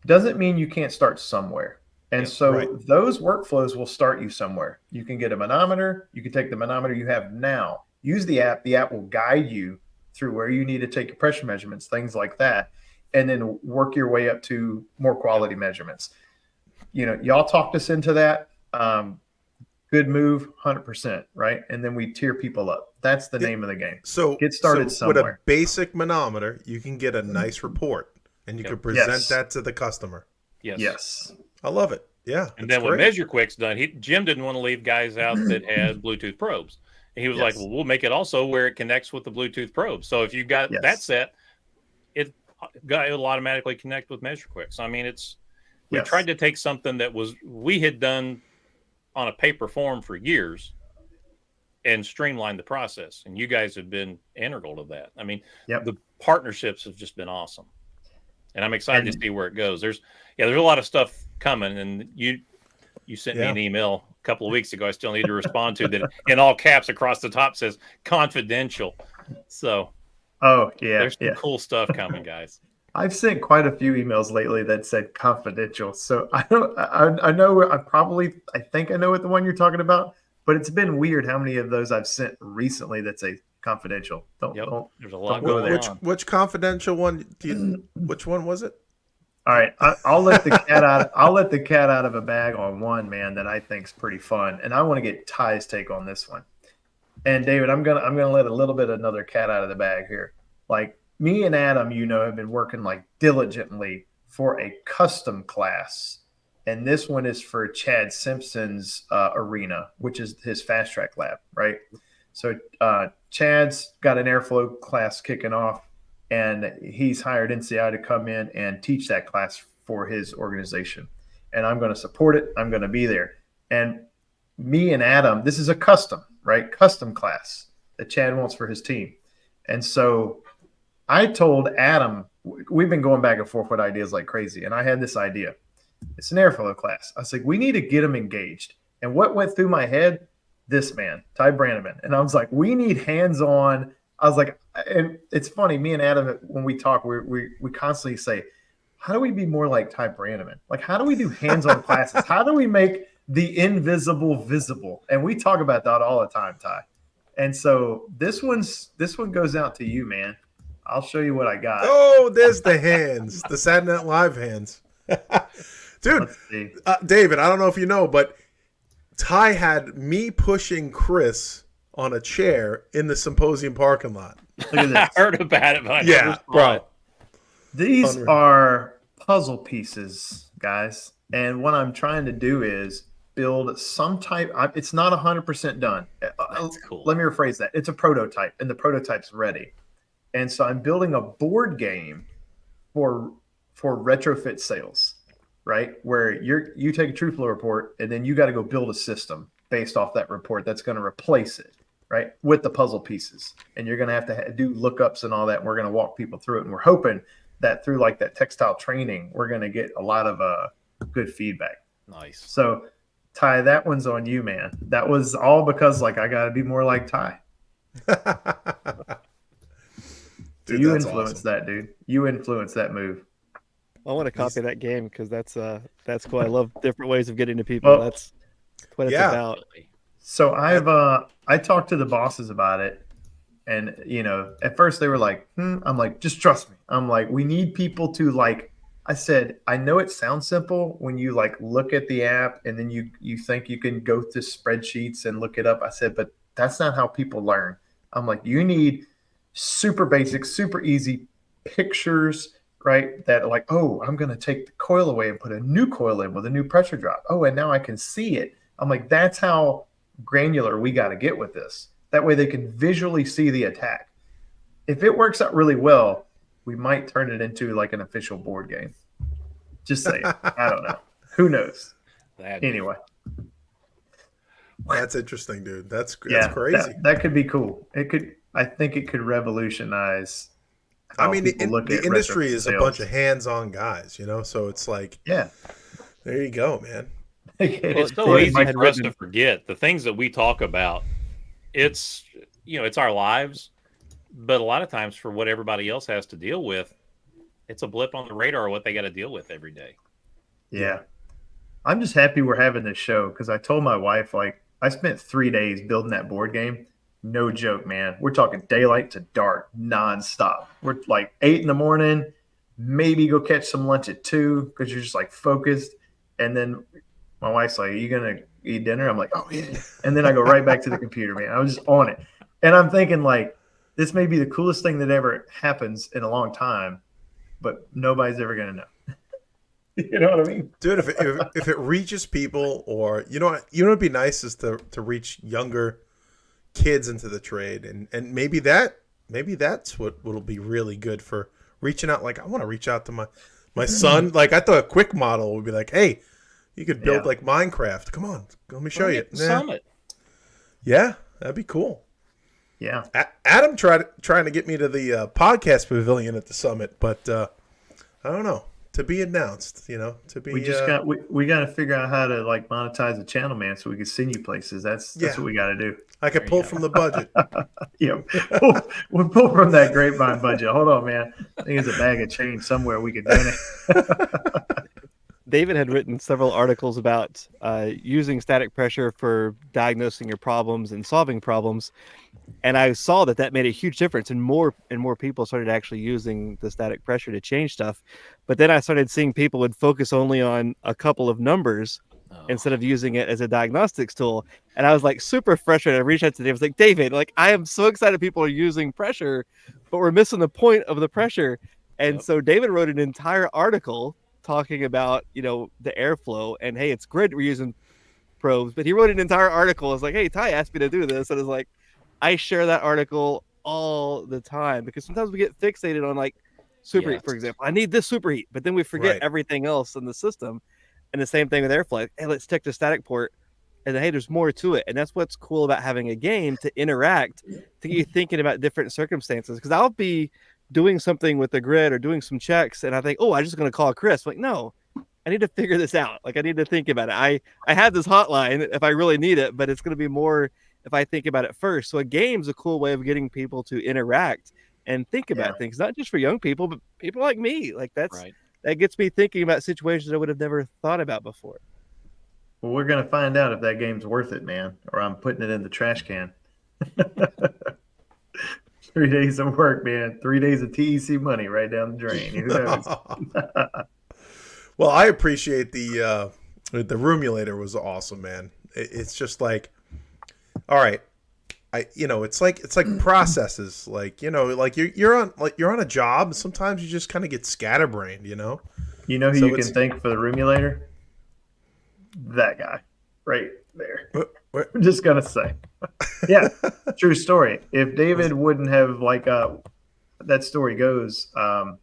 Doesn't mean you can't start somewhere. And those workflows will start you somewhere. You can get a manometer. You can take the manometer you have now, use the app. The app will guide you through where you need to take your pressure measurements, things like that, and then work your way up to more quality measurements. Y'all talked us into that. Good move, 100%, right? And then we tier people up. That's the name of the game. So get started somewhere. With a basic manometer, you can get a nice report, and you can present that to the customer. Yes. I love it. Yeah. And then what MeasureQuick's done, Jim didn't want to leave guys out that had Bluetooth probes. And he was like, well, we'll make it also where it connects with the Bluetooth probe. So if you got that set, it'll automatically connect with MeasureQuick. So, I mean, we tried to take something that we had done on a paper form for years and streamline the process. And you guys have been integral to that. I mean, the partnerships have just been awesome. And I'm excited to see where it goes. There's a lot of stuff coming, and you sent me an email a couple of weeks ago. I still need to respond to that in all caps across the top says confidential. So, there's some cool stuff coming, guys. I've sent quite a few emails lately that said confidential. So I think I know what the one you're talking about, but it's been weird how many of those I've sent recently that say confidential. There's a lot going on. Which confidential one? Which one was it? All right, I'll let the cat out. I'll let the cat out of a bag on one, man, that I think's pretty fun, and I want to get Ty's take on this one. And David, I'm gonna let a little bit of another cat out of the bag here. Like me and Adam, have been working like diligently for a custom class, and this one is for Chad Simpson's arena, which is his fast track lab, right? So Chad's got an airflow class kicking off, and he's hired NCI to come in and teach that class for his organization. And I'm going to support it. I'm going to be there. And me and Adam, this is a custom class that Chad wants for his team. And so I told Adam, we've been going back and forth with ideas like crazy. And I had this idea. It's an airflow class. I was like, we need to get them engaged. And what went through my head? This man, Ty Branaman. And I was like, we need hands-on. I was like, and it's funny, me and Adam, when we talk, we constantly say, how do we be more like Ty Branaman? Like, how do we do hands-on classes? How do we make the invisible visible? And we talk about that all the time, Ty. And so this one goes out to you, man. I'll show you what I got. Oh, there's the hands, the Saturday Night Live hands. Dude, David, I don't know if you know, but Ty had me pushing Chris on a chair in the Symposium parking lot. Look at this. I heard about it, but I Yeah, never saw bro. it. These Unreal. are puzzle pieces, guys. And what I'm trying to do is build some type. It's not 100% done. That's cool. Let me rephrase that. It's a prototype, and the prototype's ready. And so I'm building a board game for retrofit sales, right? Where you take a truth flow report, and then you got to go build a system based off that report that's going to replace it, right? With the puzzle pieces. And you're going to have to do lookups and all that. And we're going to walk people through it. And we're hoping that through like that textile training, we're going to get a lot of good feedback. Nice. So Ty, that one's on you, man. That was all because like I got to be more like Ty. Dude, you that's influenced awesome. that, dude. You influenced that move. I want to copy that game because that's cool. I love different ways of getting to people. Well, That's what it's yeah. about. So I talked to the bosses about it, and at first they were like, I'm like, just trust me. I'm like, we need people to like. I said, I know it sounds simple when you like look at the app and then you think you can go to spreadsheets and look it up. I said, but that's not how people learn. I'm like, you need super basic, super easy pictures, right? That like, oh, I'm going to take the coil away and put a new coil in with a new pressure drop. Oh, and now I can see it. I'm like, that's how granular we got to get with this. That way they can visually see the attack. If it works out really well, we might turn it into like an official board game. Just saying. I don't know. Who knows? Anyway. That's interesting, dude. That's Yeah, crazy. That could be cool. I think it could revolutionize how I mean, the people look at industry retrofit is a sales. bunch of hands-on guys, so it's like, Yeah. there you go, man. It's so David easy had for us written- to forget the things that we talk about. It's it's our lives, but a lot of times for what everybody else has to deal with, it's a blip on the radar of what they got to deal with every day. Yeah. I'm just happy we're having this show because I told my wife, like, I spent 3 days building that board game. No joke, man. We're talking daylight to dark, nonstop. We're like 8 a.m, maybe go catch some lunch at 2 because you're just like focused. And then my wife's like, are you going to eat dinner? I'm like, oh, yeah. And then I go right back to the computer, man. I was just on it. And I'm thinking, like, this may be the coolest thing that ever happens in a long time, but nobody's ever going to know. You know what I mean? Dude, if it reaches people, or what'd be nice is to reach younger kids into the trade, and maybe that's what'll be really good for reaching out. Like, I want to reach out to my son. Like, I thought a quick model would be like, hey, you could build like Minecraft. Come on, let me show you. Summit. Yeah, that'd be cool. Yeah. Adam trying to get me to the podcast pavilion at the summit, but I don't know. To be announced, to be. We just we got to figure out how to like monetize the channel, man, so we can send you places. That's what we got to do. I could pull from the budget. Yeah, we'll pull from that Grapevine budget. Hold on, man. I think there's a bag of change somewhere we could donate. David had written several articles about using static pressure for diagnosing your problems and solving problems, and I saw that made a huge difference, and more people started actually using the static pressure to change stuff. But then I started seeing people would focus only on a couple of numbers instead of using it as a diagnostics tool, and I was like super frustrated. I reached out to David. I was like, David, like, I am so excited people are using pressure, but we're missing the point of the pressure. And so David wrote an entire article talking about the airflow, and hey, it's great we're using probes, but he wrote an entire article. I was like, hey, Ty asked me to do this, and it's like, I share that article all the time because sometimes we get fixated on like superheat, for example. I need this superheat, but then we forget everything else in the system. And the same thing with airflow. Hey, let's check the static port, and hey, there's more to it. And that's what's cool about having a game to interact, to get you thinking about different circumstances. Because I'll be doing something with the grid or doing some checks, and I think, oh, I'm just going to call Chris. Like, no, I need to figure this out. Like, I need to think about it. I have this hotline if I really need it, but it's going to be more if I think about it first. So a game's a cool way of getting people to interact and think about things, not just for young people, but people like me. Like, that's that gets me thinking about situations I would have never thought about before. Well, we're gonna find out if that game's worth it, man, or I'm putting it in the trash can. 3 days of work, man. 3 days of TEC money right down the drain. Who knows? Well, I appreciate the Rimulator was awesome, man. It's just like, all right, it's like processes, like like you're on a job. Sometimes you just kind of get scatterbrained, You know who So you can thank for the Rimulator? That guy right there. What? I'm just gonna say, yeah, true story. If David wouldn't have that story goes. I'll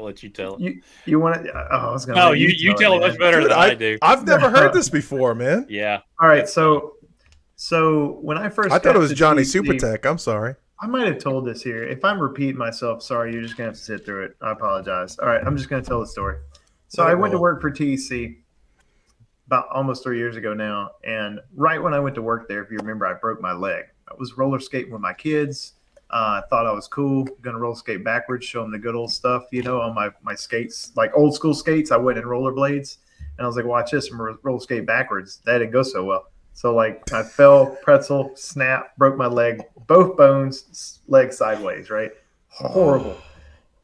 let you tell it. You want to? Oh, I was gonna. No, you tell it much better Dude, than I do. I've never heard this before, man. Yeah. All right, so when I first, I thought it was Johnny TEC, Supertech. I'm sorry. I might have told this here. If I'm repeating myself, sorry. You're just gonna have to sit through it. I apologize. All right, I'm just gonna tell the story. So I went to work for TEC about almost 3 years ago now, and right when I went to work there, if you remember, I broke my leg. I was roller skating with my kids. I thought I was cool, gonna roller skate backwards, show them the good old stuff, on my skates, like old school skates. I went in rollerblades, and I was like, watch this, I'm gonna roller skate backwards. That didn't go so well. So I fell, pretzel, snap, broke my leg, both bones, leg sideways, right? Horrible.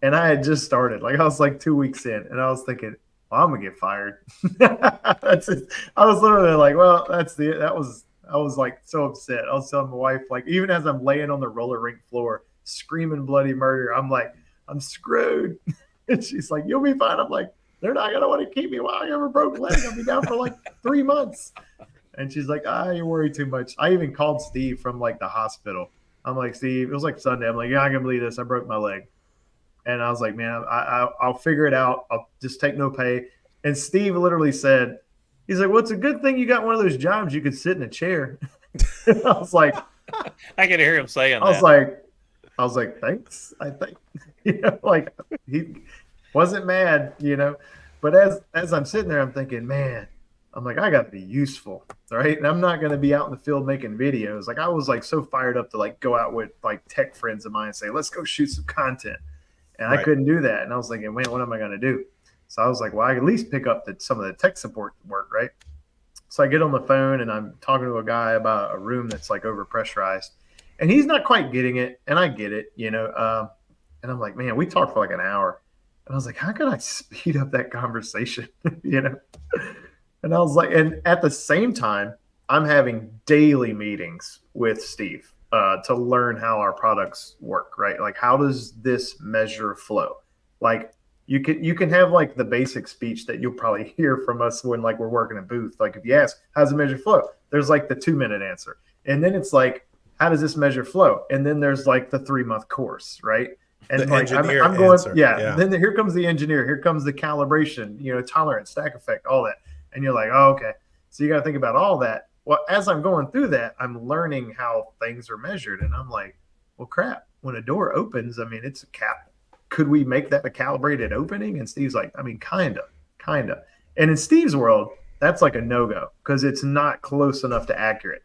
And I had just started, I was 2 weeks in, and I was thinking, well, I'm gonna get fired. That's it. I was literally like, well, I was so upset. I was telling my wife, even as I'm laying on the roller rink floor, screaming bloody murder, I'm like, I'm screwed. And she's like, you'll be fine. I'm like, they're not going to want to keep me while I have a broken leg. I'll be down for 3 months. And she's like, you worry too much. I even called Steve from the hospital. I'm like, Steve, it was Sunday. I'm like, yeah, I can believe this. I broke my leg. And I was like, man, I'll figure it out. I'll just take no pay. And Steve literally said, he's like, well, it's a good thing you got one of those jobs you could sit in a chair. I was like, I can hear him saying that. I was like, thanks. I think, he wasn't mad, but as I'm sitting there, I'm thinking, man, I'm like, I got to be useful. Right. And I'm not going to be out in the field making videos. I was so fired up to go out with tech friends of mine and say, let's go shoot some content. And I couldn't do that. And I was thinking, man, what am I going to do? So I was like, well, I can at least pick up some of the tech support work, right? So I get on the phone and I'm talking to a guy about a room that's overpressurized. And he's not quite getting it. And I get it, And I'm like, man, we talked for an hour. And I was like, how can I speed up that conversation, And I was like, and at the same time, I'm having daily meetings with Steve to learn how our products work, right? How does this measure flow? You can have the basic speech that you'll probably hear from us when we're working a booth. If you ask, how's the measure flow? There's the 2-minute answer. And then it's how does this measure flow? And then there's the 3-month course, right? And I'm going, answer. Yeah. Then here comes the engineer. Here comes the calibration, tolerance, stack effect, all that. And you're like, oh, okay. So you got to think about all that. Well, as I'm going through that, I'm learning how things are measured. And I'm like, well, crap. When a door opens, it's a cap. Could we make that a calibrated opening? And Steve's like, kind of. And in Steve's world, that's a no-go because it's not close enough to accurate.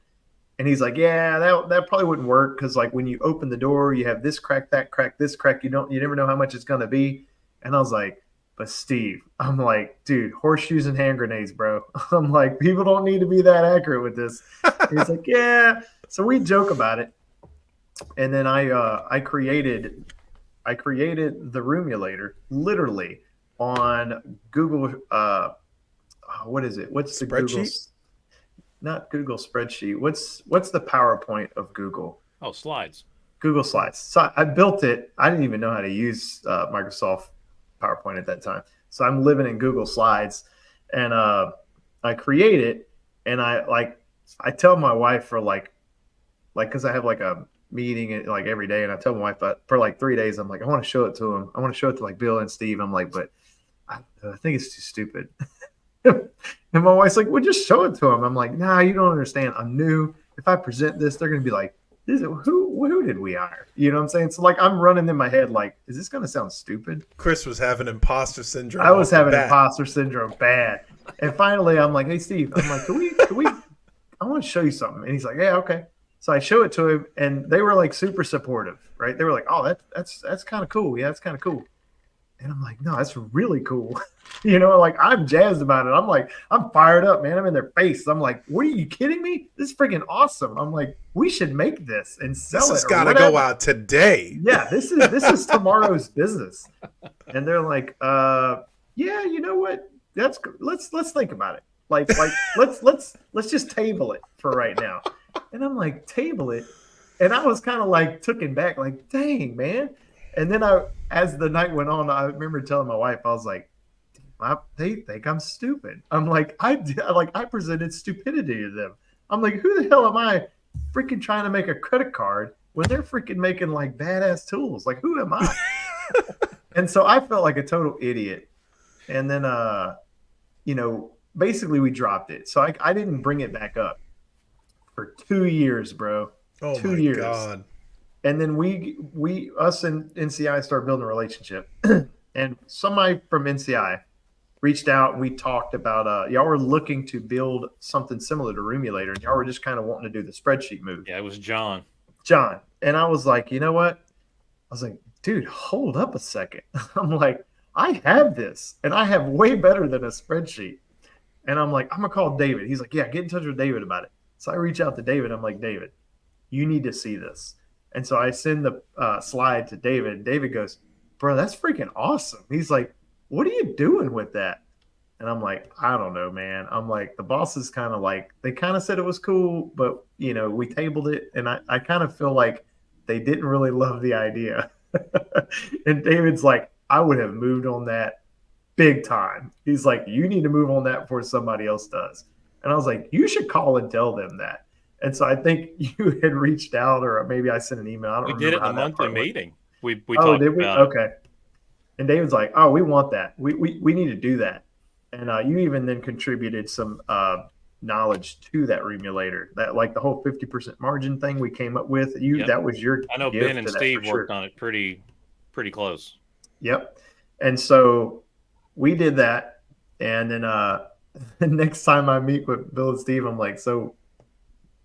And he's like, yeah, that probably wouldn't work because when you open the door, you have this crack, that crack, this crack. You never know how much it's going to be. And I was like, but Steve, I'm like, dude, horseshoes and hand grenades, bro. I'm like, people don't need to be that accurate with this. He's like, yeah. So we joke about it. And then I created the Rimulator literally on Google. What is it? What's the spreadsheet? Google? Not Google spreadsheet. What's the PowerPoint of Google? Oh, slides. Google Slides. So I built it. I didn't even know how to use Microsoft PowerPoint at that time. So I'm living in Google Slides, and I create it, and I tell my wife for because I have a meeting every day, and I tell my wife for 3 days, I'm like, I want to show it to him. I want to show it to Bill and Steve. I'm like, but I think it's too stupid. And my wife's like, well, just show it to him. I'm like, nah, you don't understand. I'm new. If I present this, they're gonna be like, who did we hire? You know what I'm saying? So I'm running in my head is this gonna sound stupid? Chris was having imposter syndrome. I was having imposter syndrome bad. And finally I'm like, hey Steve, I'm like, can we I want to show you something. And he's like, yeah, okay. So I show it to him, and they were super supportive, right? They were like, oh, that's kind of cool. Yeah, that's kind of cool. And I'm like, no, that's really cool. Like I'm jazzed about it. I'm like, I'm fired up, man. I'm in their face. I'm like, what are you kidding me? This is freaking awesome. I'm like, we should make this and sell This has it. got to go out today. Yeah, this is tomorrow's business. And they're like, yeah, you know what? That's good. Let's think about it. Like let's just table it for right now. And I'm like, table it. And I was kind of like taken back, like, dang, man. And then as the night went on, I remember telling my wife, I was like, they think I'm stupid. I'm like, I presented stupidity to them. I'm like, who the hell am I freaking trying to make a credit card when they're freaking making like badass tools? Like, who am I? And so I felt like a total idiot. And then, basically we dropped it. So I didn't bring it back up for 2 years, bro. Oh 2 my years. God. And then us and NCI started building a relationship. And somebody from NCI reached out and we talked about y'all were looking to build something similar to Rimulator, and y'all were just kind of wanting to do the spreadsheet move. Yeah, it was John. And I was like, you know what? I was like, dude, hold up a second. I'm like, I have this, and I have way better than a spreadsheet. And I'm like, I'm gonna call David. He's like, yeah, get in touch with David about it. So I reach out to David. I'm like, David, you need to see this. And so I send the slide to David. David goes, bro, that's freaking awesome. He's like, what are you doing with that? And I'm like, I don't know, man. I'm like, the bosses kind of like, they kind of said it was cool, but, we tabled it. And I kind of feel like they didn't really love the idea. And David's like, I would have moved on that big time. He's like, you need to move on that before somebody else does. And I was like, you should call and tell them that. And so I think you had reached out, or maybe I sent an email. I don't remember. We did it in how a that monthly part went. meeting. We talked did we? about it. Okay. And David's like, oh, we want that. We need to do that. And you even then contributed some knowledge to that Rimulator, that like the whole 50% margin thing we came up with. Yep. That was your. I know gift Ben and to that Steve for worked sure. on it pretty close. Yep. And so we did that. And then the next time I meet with Bill and Steve, I'm like, so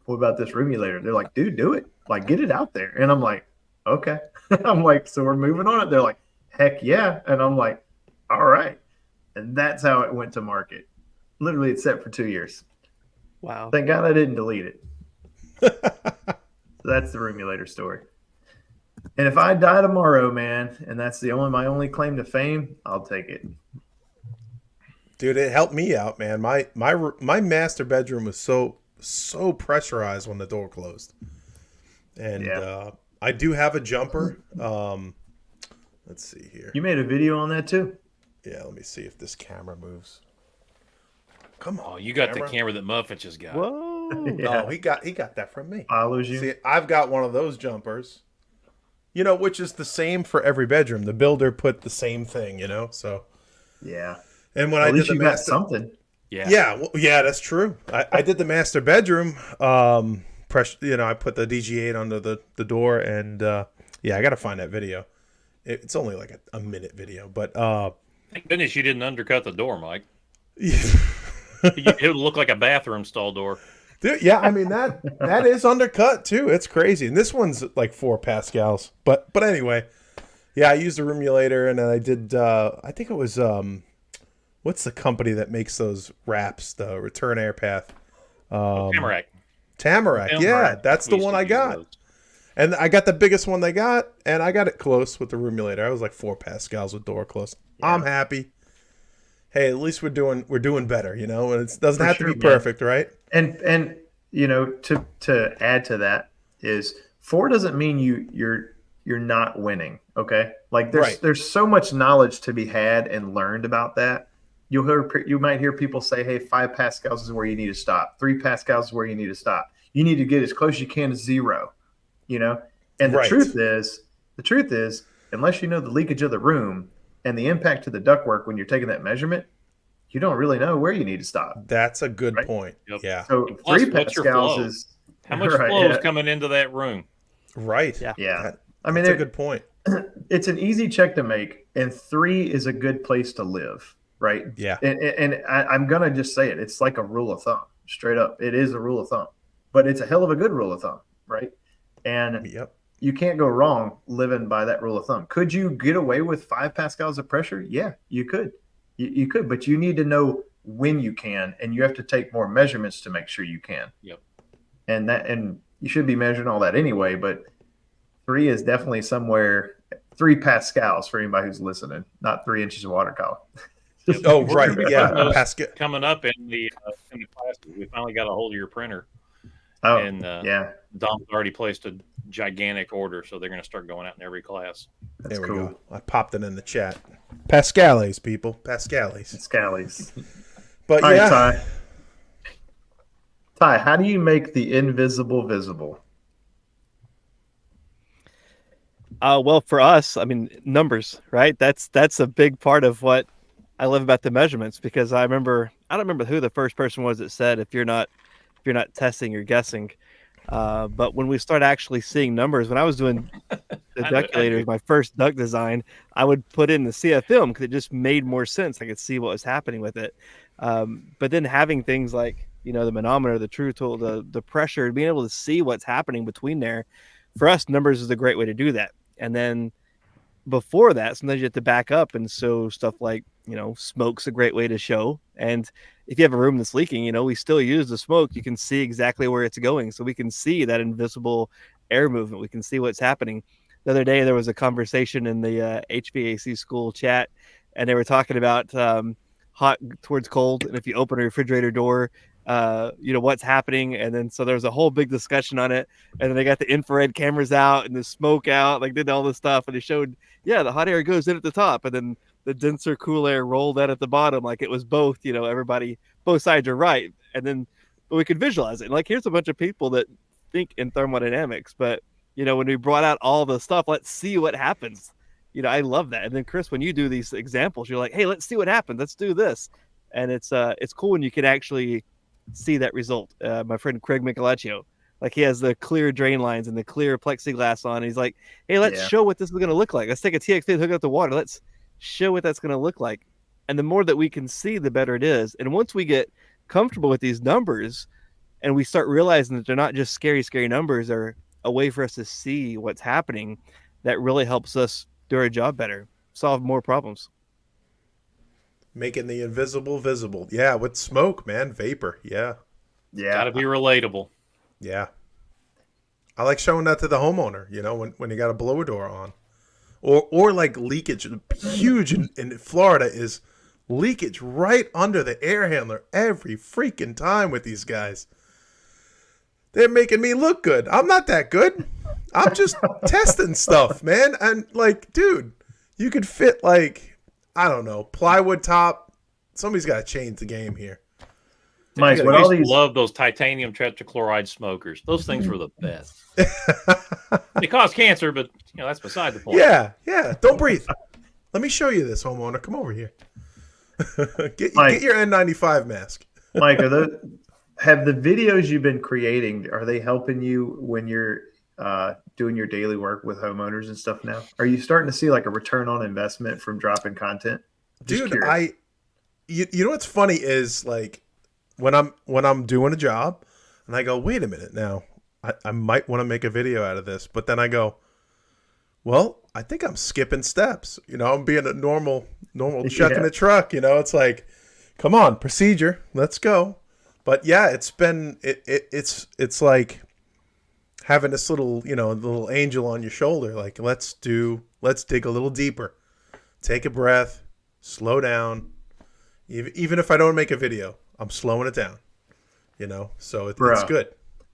what about this Rimulator? They're like, dude, do it. Like, get it out there. And I'm like, okay. I'm like, so we're moving on it. They're like, heck yeah. And I'm like, all right. And that's how it went to market. Literally, it's set for 2 years. Wow. Thank God I didn't delete it. So that's the Rimulator story. And if I die tomorrow, man, and that's my only claim to fame, I'll take it. Dude, it helped me out, man. My master bedroom was so pressurized when the door closed. And I do have a jumper. Let's see here. You made a video on that too? Yeah, let me see if this camera moves. Come on. Oh, you got the camera that Muffet just got. Whoa. Yeah. Oh, he got that from me. Follows you. See, I've got one of those jumpers. Which is the same for every bedroom. The builder put the same thing, so. Yeah. And when At I least did the you got master, something. yeah, that's true. I did the master bedroom. I put the DG8 under the door, and I got to find that video. It's only like a minute video, but Thank goodness you didn't undercut the door, Mike. yeah. It would look like a bathroom stall door. Dude, yeah, I mean that is undercut too. It's crazy, and this one's like 4 pascals. But anyway, yeah, I used a Rimulator, and then I did. I think it was what's the company that makes those wraps? The Return Air Path. Tamarack. Tamarack. Yeah, that's the one I got. And I got the biggest one they got, and I got it close with the Rimulator. I was like 4 pascals with door close. Yeah. I'm happy. Hey, at least we're doing better, and it doesn't have to be perfect, right? And to add to that is 4 doesn't mean you're not winning, okay? Like there's so much knowledge to be had and learned about that. You might hear people say, hey, 5 pascals is where you need to stop. 3 pascals is where you need to stop. You need to get as close as you can to 0, And the truth is, unless you know the leakage of the room and the impact to the ductwork when you're taking that measurement, you don't really know where you need to stop. That's a good point. Yep. Yeah. So plus, 3 pascals is how much flow is coming into that room? Right. Yeah. That's a good point. It's an easy check to make, and 3 is a good place to live, right? Yeah. And I'm gonna just say it. It's like a rule of thumb, straight up. It is a rule of thumb, but it's a hell of a good rule of thumb, right? And you can't go wrong living by that rule of thumb. Could you get away with 5 pascals of pressure? Yeah, you could. You could, but you need to know when you can, and you have to take more measurements to make sure you can. Yep. And you should be measuring all that anyway, but 3 is definitely somewhere. 3 pascals for anybody who's listening, not 3 inches of water column. Oh, right. Yeah. Pascal. Coming up in the classes, we finally got a hold of your printer. Oh, and yeah. Dom's already placed a gigantic order, so they're going to start going out in every class. That's there we cool. go. I popped it in the chat. Pascales, people. Pascales. Pascales. But all yeah. Right, Ty, how do you make the invisible visible? Well, for us, I mean, numbers, right? That's a big part of what I love about the measurements, because I don't remember who the first person was that said, if you're not testing, you're guessing. But when we start actually seeing numbers, when I was doing the duckulators, my first duct design, I would put in the CF film because it just made more sense. I could see what was happening with it. But then having things like, the manometer, the true tool, the pressure, being able to see what's happening between there, for us, numbers is a great way to do that. And then before that, sometimes you have to back up. And so stuff like, smoke's a great way to show. And if you have a room that's leaking, we still use the smoke. You can see exactly where it's going. So we can see that invisible air movement. We can see what's happening. The other day, there was a conversation in the HVAC school chat, and they were talking about hot towards cold. And if you open a refrigerator door, what's happening. And then, so there was a whole big discussion on it. And then they got the infrared cameras out and the smoke out, like did all this stuff. And they showed, the hot air goes in at the top. And then the denser cool air rolled out at the bottom. Like it was both, everybody, both sides are right. And then, but we could visualize it. And like, here's a bunch of people that think in thermodynamics, but when we brought out all the stuff, let's see what happens. I love that. And then Chris, when you do these examples, you're like, hey, let's see what happens. Let's do this. And it's cool when you can actually see that result. My friend Craig Michelaccio, like he has the clear drain lines and the clear plexiglass on. He's like, hey, let's show what this is going to look like. Let's take a TXT and hook up the water. Let's show what that's going to look like. And the more that we can see, the better it is. And once we get comfortable with these numbers and we start realizing that they're not just scary numbers, they're a way for us to see what's happening, that really helps us do our job better, solve more problems. Making the invisible visible. Yeah, with smoke, man. Vapor. Yeah. Got to be relatable. Yeah. I like showing that to the homeowner, when you got a blower door on. Or like leakage. Huge in Florida is leakage right under the air handler every freaking time with these guys. They're making me look good. I'm not that good. I'm just testing stuff, man. And like, dude, you could fit like, I don't know, plywood top. Somebody's got to change the game here. Mike, I used to love those titanium tetrachloride smokers. Those things were the best. They cause cancer, but that's beside the point. Yeah. Don't breathe. Let me show you this, homeowner. Come over here. Get your N95 mask. Mike, have the videos you've been creating, are they helping you when you're doing your daily work with homeowners and stuff now? Are you starting to see like a return on investment from dropping content? Dude, you know what's funny is like when I'm doing a job and I go, wait a minute now, I might want to make a video out of this, but then I go, well, I think I'm skipping steps. I'm being a normal chuck in the truck. It's like, come on, procedure, let's go. But yeah, it's been it's like having this little little angel on your shoulder. Like let's dig a little deeper, take a breath, slow down. Even if I don't make a video, I'm slowing it down. So it's good.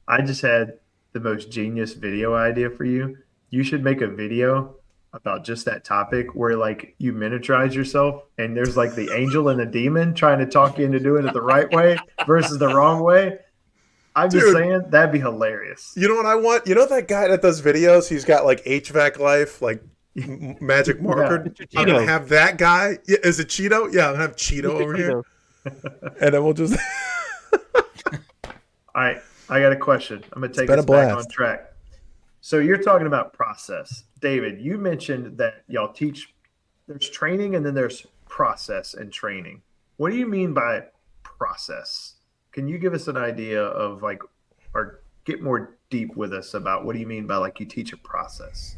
I just had the most genius video idea for you. You should make a video about just that topic where like you miniaturize yourself and there's like the angel and the demon trying to talk you into doing it the right way versus the wrong way. I'm just saying that'd be hilarious. You know what I want? That guy that does videos, he's got like HVAC Life, like magic marker. Yeah. I'm going to have that guy. Yeah, is it Cheeto? Yeah, I'm going to have Cheeto over here. And then we'll just... All right, I got a question. I'm going to take us back on track. So you're talking about process. David, you mentioned that y'all teach, there's training and then there's process and training. What do you mean by process? Can you give us an idea of like, or get more deep with us about what do you mean by like you teach a process?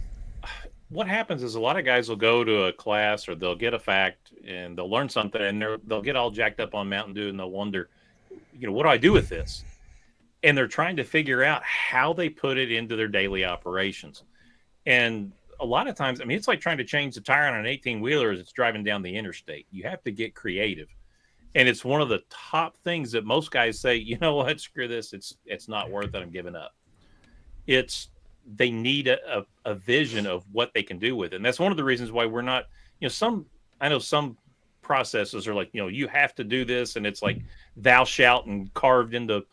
What happens is a lot of guys will go to a class or they'll get a fact and they'll learn something and they'll get all jacked up on Mountain Dew and they'll wonder, what do I do with this? And they're trying to figure out how they put it into their daily operations. And a lot of times, it's like trying to change the tire on an 18-wheeler as it's driving down the interstate. You have to get creative. And it's one of the top things that most guys say, you know what, screw this. It's not worth it. I'm giving up. They need a vision of what they can do with it. And that's one of the reasons why we're not, I know some processes are like, you have to do this. And it's like thou shalt and carved into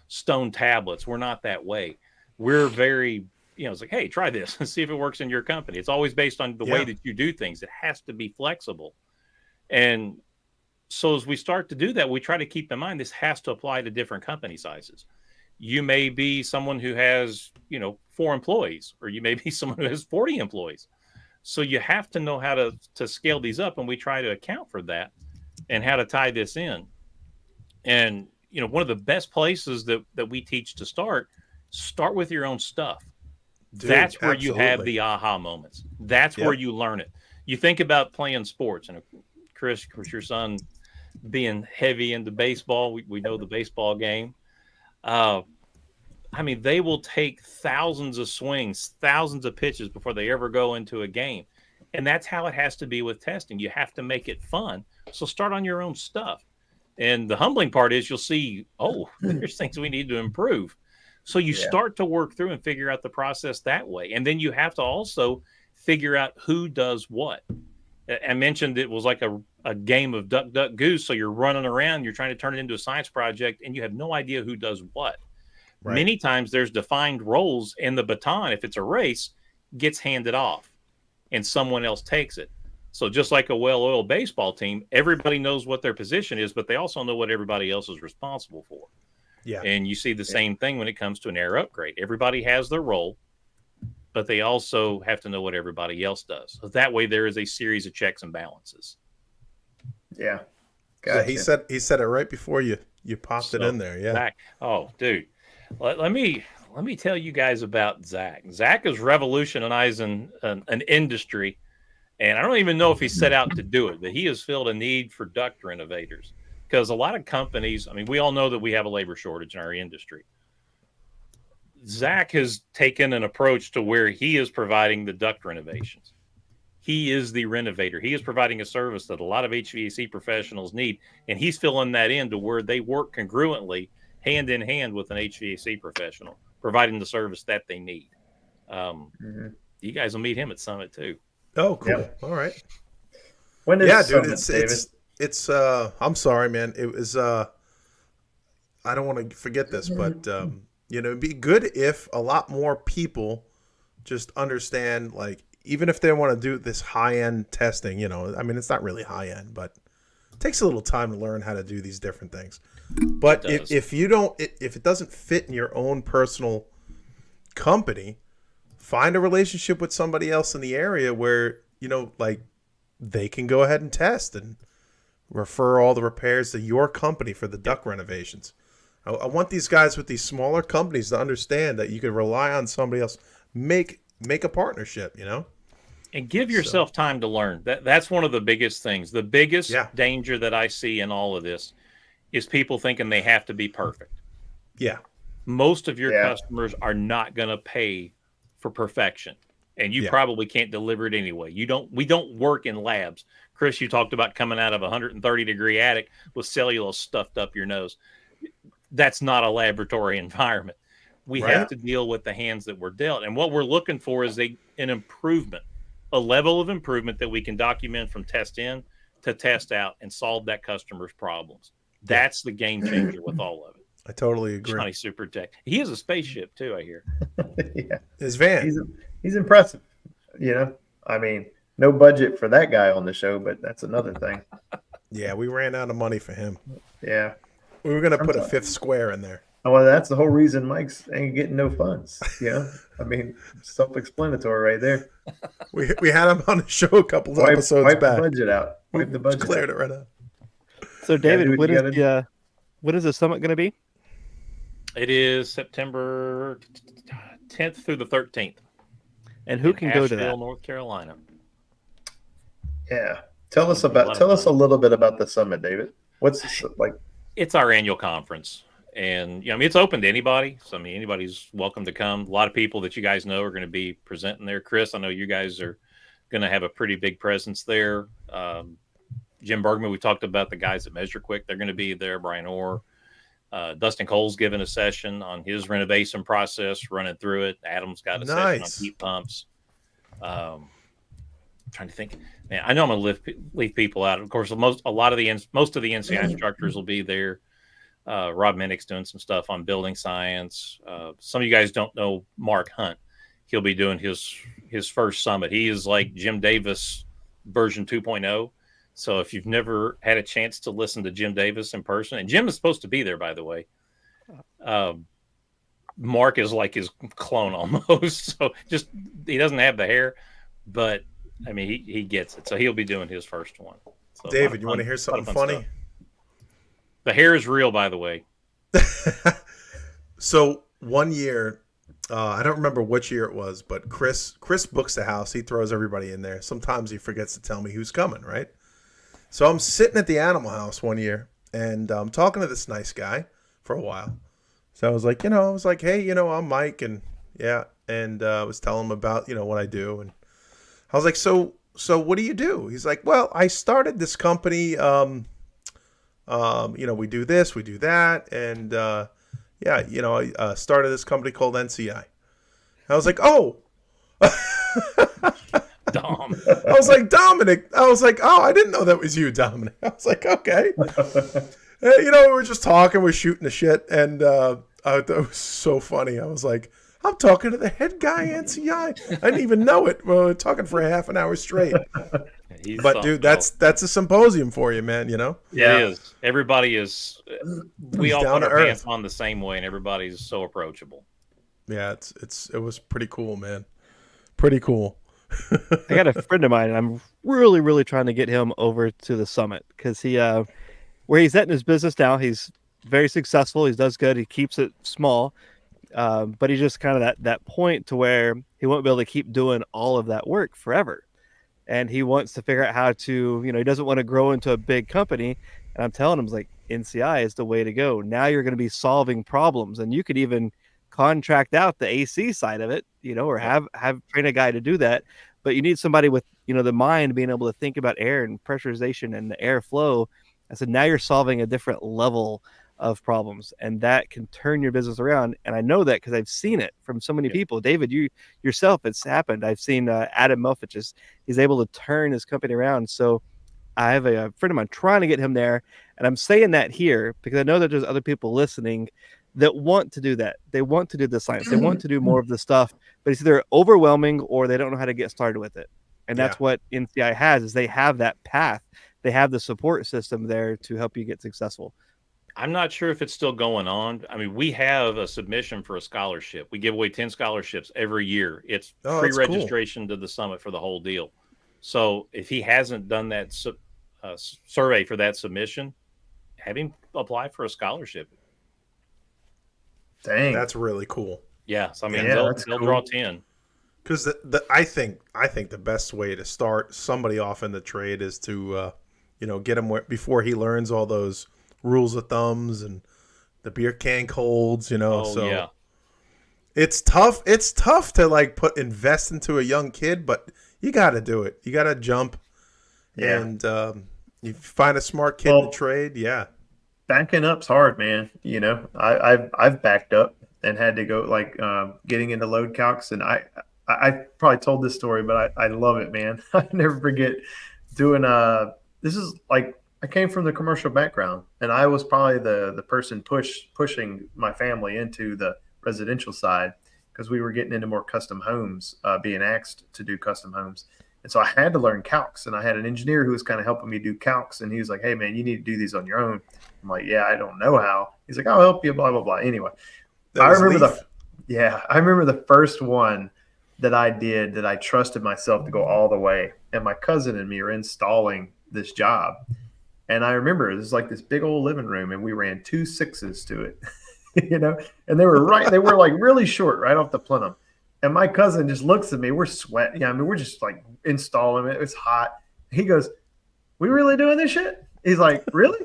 stone tablets. We're not that way. We're very, it's like, hey, try this and see if it works in your company. It's always based on the way that you do things. It has to be flexible. And so as we start to do that, we try to keep in mind this has to apply to different company sizes. You may be someone who has, 4 employees, or you may be someone who has 40 employees. So you have to know how to scale these up, and we try to account for that and how to tie this in. And, one of the best places that we teach to start with your own stuff. Dude, that's where you have the aha moments. That's where you learn it. You think about playing sports, and Chris, your son being heavy into baseball, we know the baseball game. They will take thousands of swings, thousands of pitches before they ever go into a game. And that's how it has to be with testing. You have to make it fun. So start on your own stuff. And the humbling part is you'll see, there's things we need to improve. So you start to work through and figure out the process that way. And then you have to also figure out who does what. I mentioned it was like a game of duck, duck, goose. So you're running around, you're trying to turn it into a science project, and you have no idea who does what. Right. Many times there's defined roles, and the baton, if it's a race, gets handed off and someone else takes it. So just like a well-oiled baseball team, everybody knows what their position is, but they also know what everybody else is responsible for. Yeah. And you see the same thing when it comes to an air upgrade. Everybody has their role, but they also have to know what everybody else does. So that way there is a series of checks and balances. Yeah. Gotcha. Yeah, he said it right before you popped it in there. Yeah. Zach, dude. Let me tell you guys about Zach. Zach is revolutionizing an industry, and I don't even know if he set out to do it, but he has filled a need for duct renovators. Because a lot of companies, we all know that we have a labor shortage in our industry. Zach has taken an approach to where he is providing the duct renovations. He is the renovator. He is providing a service that a lot of HVAC professionals need, and he's filling that in to where they work congruently, hand in hand with an HVAC professional, providing the service that they need. You guys will meet him at Summit too. Oh, cool. Yep. All right. When is Summit, David? It's I'm sorry, man. It was I don't want to forget this, but it'd be good if a lot more people just understand, like, even if they want to do this high-end testing, it's not really high-end, but it takes a little time to learn how to do these different things. But if it doesn't fit in your own personal company, find a relationship with somebody else in the area where, they can go ahead and test and refer all the repairs to your company for the duct renovations. I want these guys with these smaller companies to understand that you can rely on somebody else. Make a partnership, And give yourself time to learn. That's one of the biggest things. The biggest danger that I see in all of this is people thinking they have to be perfect. Yeah. Most of your customers are not going to pay for perfection, and you probably can't deliver it anyway. We don't work in labs. Chris, you talked about coming out of a 130-degree attic with cellulose stuffed up your nose. That's not a laboratory environment. We have to deal with the hands that we're dealt. And what we're looking for is an improvement, a level of improvement that we can document from test in to test out and solve that customer's problems. That's the game changer with all of it. I totally agree. Johnny Super Tech. He has a spaceship too, I hear. Yeah. His van. He's impressive. No budget for that guy on the show, but that's another thing. Yeah, we ran out of money for him. Yeah. We were going to put a fifth square in there. Oh, well, that's the whole reason Mike's ain't getting no funds. Self-explanatory right there. We had him on the show a couple of episodes back. Wipe the budget out. Wipe the budget out. Cleared it right out. So, David, what is the summit going to be? It is September 10th through the 13th. And who can go to that? North Carolina. Yeah. Tell us a little bit about the summit, David. What's this like? It's our annual conference. And, it's open to anybody. So, anybody's welcome to come. A lot of people that you guys know are going to be presenting there. Chris, I know you guys are going to have a pretty big presence there. Jim Bergman, we talked about the guys at Measure Quick. They're going to be there. Brian Orr. Dustin Cole's given a session on his renovation process, running through it. Adam's got a session on heat pumps. Trying to think. Man, I know I'm going to leave people out. Of course, most of the NCI instructors will be there. Rob Minnick's doing some stuff on building science. Some of you guys don't know Mark Hunt. He'll be doing his first summit. He is like Jim Davis version 2.0. So if you've never had a chance to listen to Jim Davis in person, and Jim is supposed to be there, by the way, Mark is like his clone almost. So he doesn't have the hair, but he gets it. So he'll be doing his first one. So David, you want to hear something funny? Stuff. The hair is real, by the way. So one year, I don't remember which year it was, but Chris books the house. He throws everybody in there. Sometimes he forgets to tell me who's coming, right? So I'm sitting at the Animal House one year, and I'm talking to this nice guy for a while. So I was like, hey, I'm Mike, and yeah, and I was telling him about, what I do, and I was like, so what do you do? He's like, well, I started this company. We do this, we do that, and I started this company called NCI. I was like, oh. Dom. I was like, Dominic. I was like, oh, I didn't know that was you, Dominic. I was like, okay. We were just talking, we're shooting the shit, and I thought it was so funny. I was like, I'm talking to the head guy, NCI. I didn't even know it. We were talking for a half an hour straight. But dude, that's a symposium for you, man. Yeah, it is. Everybody is. We all put our pants on the same way, and everybody's so approachable. Yeah, it was pretty cool, man. Pretty cool. I got a friend of mine, and I'm really, really trying to get him over to the summit because where he's at in his business now, he's very successful. He does good. He keeps it small, but he's just kind of that point to where he won't be able to keep doing all of that work forever. And he wants to figure out how to, he doesn't want to grow into a big company. And I'm telling him, like, NCI is the way to go. Now you're going to be solving problems, and you could even contract out the AC side of it, or have train a guy to do that. But you need somebody with, the mind being able to think about air and pressurization and the airflow. I said, now you're solving a different level of problems, and that can turn your business around. And I know that because I've seen it from so many people. David, you yourself, it's happened. I've seen Adam Melfich he's able to turn his company around. So I have a friend of mine trying to get him there, and I'm saying that here because I know that there's other people listening that want to do that. They want to do the science. They want to do more of the stuff, but it's either overwhelming or they don't know how to get started with it. And that's what NCI has, is they have that path. They have the support system there to help you get successful. I'm not sure if it's still going on. We have a submission for a scholarship. We give away 10 scholarships every year. It's free registration to the summit for the whole deal. So if he hasn't done that survey for that submission, have him apply for a scholarship. Dang, that's really cool. Yeah, so they'll draw 10. Because I think the best way to start somebody off in the trade is to get him before he learns all those rules of thumbs and the beer can holds. It's tough. It's tough to invest into a young kid, but you got to do it. You got to jump, and you find a smart kid in the trade. Yeah. Backing up's hard, man. I've backed up and had to go getting into load calcs, and I probably told this story, but I love it, man. I never forget doing this is like I came from the commercial background, and I was probably the person pushing my family into the residential side because we were getting into more custom homes, being asked to do custom homes. And so I had to learn calcs, and I had an engineer who was kind of helping me do calcs, and he was like, hey, man, you need to do these on your own. I'm like, yeah, I don't know how. He's like, I'll help you, blah, blah, blah. Anyway, I remember the first one that I did that I trusted myself to go all the way. And my cousin and me are installing this job. And I remember it was like this big old living room, and we ran 2 6s to it. you know, and they were like really short right off the plenum. And my cousin just looks at me. We're sweating. Yeah, I mean, we're just like installing it. It's hot. He goes, "We really doing this shit?" He's like, "Really?"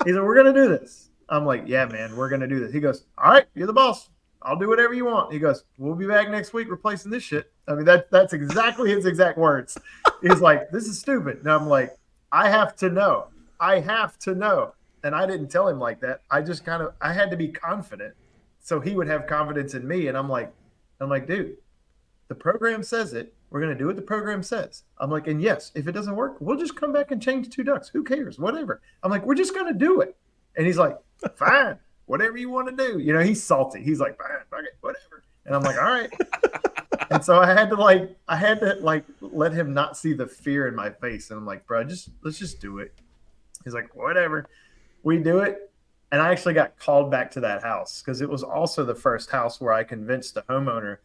He's like, "We're gonna do this." I'm like, "Yeah, man, we're gonna do this." He goes, "All right, you're the boss. I'll do whatever you want." He goes, "We'll be back next week replacing this shit." I mean, that's exactly his exact words. He's like, "This is stupid." And I'm like, "I have to know. I have to know." And I didn't tell him like that. I just I had to be confident so he would have confidence in me. And I'm like, "Dude, the program says it. We're going to do what the program says." I'm like, "And yes, if it doesn't work, we'll just come back and change 2 ducts. Who cares? Whatever." I'm like, "We're just going to do it." And he's like, "Fine, whatever you want to do." You know, he's salty. He's like, "Fine, fuck it, whatever." And I'm like, "All right." And so I had to let him not see the fear in my face. And I'm like, "Bro, let's just do it." He's like, "Whatever." We do it. And I actually got called back to that house because it was also the first house where I convinced the homeowner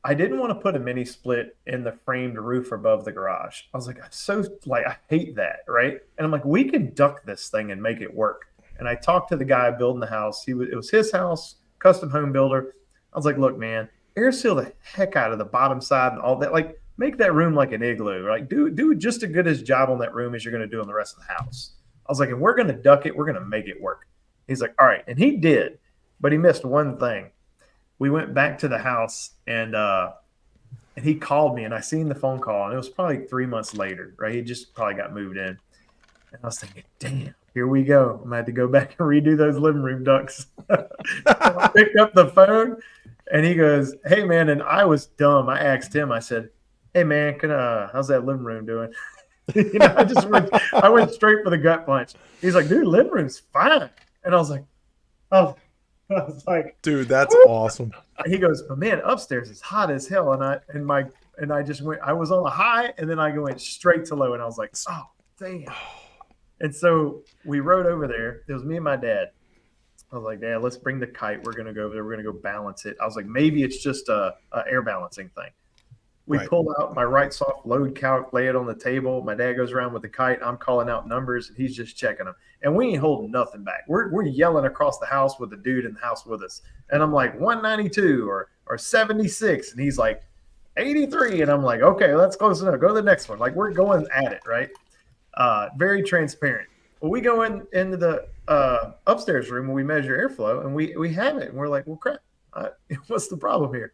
I didn't want to put a mini split in the framed roof above the garage. I was like, I hate that, right? And I'm like, we can duck this thing and make it work. And I talked to the guy building the house. It was his house, custom home builder. I was like, "Look, man, air seal the heck out of the bottom side and all that. Like, make that room like an igloo. Like, do just as good a job on that room as you're going to do on the rest of the house." I was like, "And we're going to duck it. We're going to make it work." He's like, "All right." And he did, but he missed one thing. We went back to the house and he called me and I seen the phone call and it was probably 3 months later, right? He just probably got moved in. And I was thinking, damn, here we go. I'm going to have to go back and redo those living room ducts. I picked up the phone and he goes, "Hey, man." And I was dumb. I asked him, I said, "Hey, man, how's that living room doing?" You know, I went straight for the gut punch. He's like, "Dude, living room's fine." And I was like, "Dude, that's awesome." He goes, "But man, upstairs is hot as hell." And I just went, I was on a high and then I went straight to low and I was like, "Oh, damn." And so we rode over there. It was me and my dad. I was like, "Dad, let's bring the kite. We're going to go over there. We're going to go balance it." I was like, "Maybe it's just a air balancing thing." We pull out my right soft load calc, lay it on the table. My dad goes around with the kite. I'm calling out numbers, and he's just checking them. And we ain't holding nothing back. We're yelling across the house with the dude in the house with us. And I'm like, 192 or 76. And he's like, 83. And I'm like, "Okay, that's close enough. Go to the next one." Like, we're going at it, right? Very transparent. Well, we go into the upstairs room when we measure airflow, and we have it. And we're like, "Well, crap. What's the problem here?"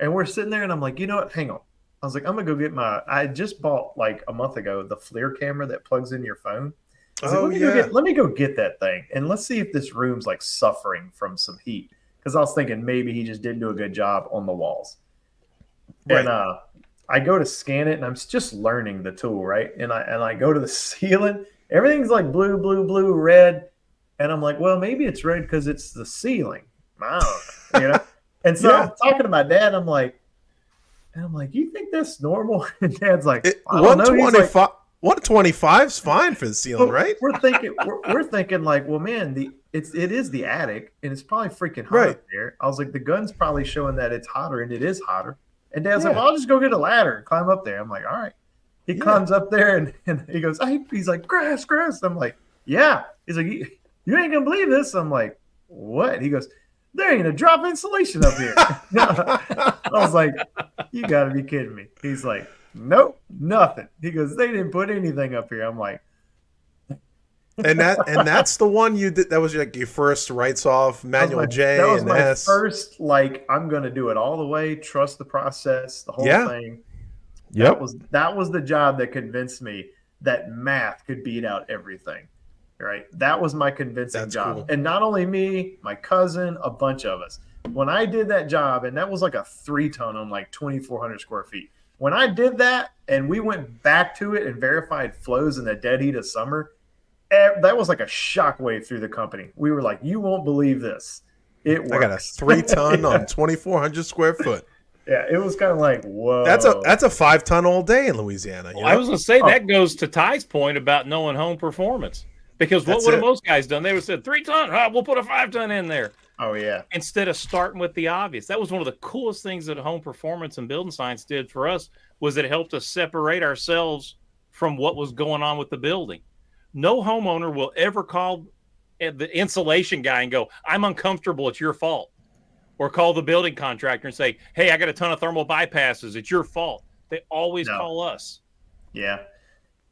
And we're sitting there, and I'm like, "You know what? Hang on." I was like, "I'm going to go get I just bought like a month ago the FLIR camera that plugs into your phone." Let me go get that thing. And let's see if this room's like suffering from some heat. Because I was thinking maybe he just didn't do a good job on the walls. Right. And I go to scan it, and I'm just learning the tool, right? And I go to the ceiling. Everything's like blue, blue, blue, red. And I'm like, well, maybe it's red because it's the ceiling. I don't know, you know? And so I'm talking to my dad. I'm like, "You think that's normal?" And Dad's like, "I don't know." 125. 125's fine for the ceiling, right? We're thinking like, well, man, it is the attic, and it's probably freaking hot up there. I was like, the gun's probably showing that it's hotter, and it is hotter. And Dad's like, "Well, I'll just go get a ladder and climb up there." I'm like, "All right." He climbs up there, and he goes, he's like, grass. I'm like, "Yeah." He's like, you ain't gonna believe this." I'm like, "What?" He goes, "There ain't a drop of insulation up here." I was like, "You got to be kidding me." He's like, "Nope, nothing." He goes, "They didn't put anything up here." I'm like, and that's the one you did. That was like your first writes off manual J that was and my S. First, like, I'm going to do it all the way, trust the process, the whole thing. Yep. That was the job that convinced me that math could beat out everything. Right. That was my convincing job. Cool. And not only me, my cousin, a bunch of us. When I did that job, and that was like a 3-ton on like 2,400 square feet. When I did that and we went back to it and verified flows in the dead heat of summer, that was like a shockwave through the company. We were like, "You won't believe this. It works." I got a 3-ton on 2,400 square foot. Yeah, it was kind of like, whoa. That's a 5-ton all day in Louisiana. You know? I was going to say that goes to Ty's point about knowing home performance. Because what would have most guys done? They would have said 3-ton. We'll put a 5-ton in there. Oh, yeah. Instead of starting with the obvious. That was one of the coolest things that home performance and building science did for us, was it helped us separate ourselves from what was going on with the building. No homeowner will ever call the insulation guy and go, I'm uncomfortable, it's your fault. Or call the building contractor and say, hey, I got a ton of thermal bypasses, it's your fault. They always call us. Yeah.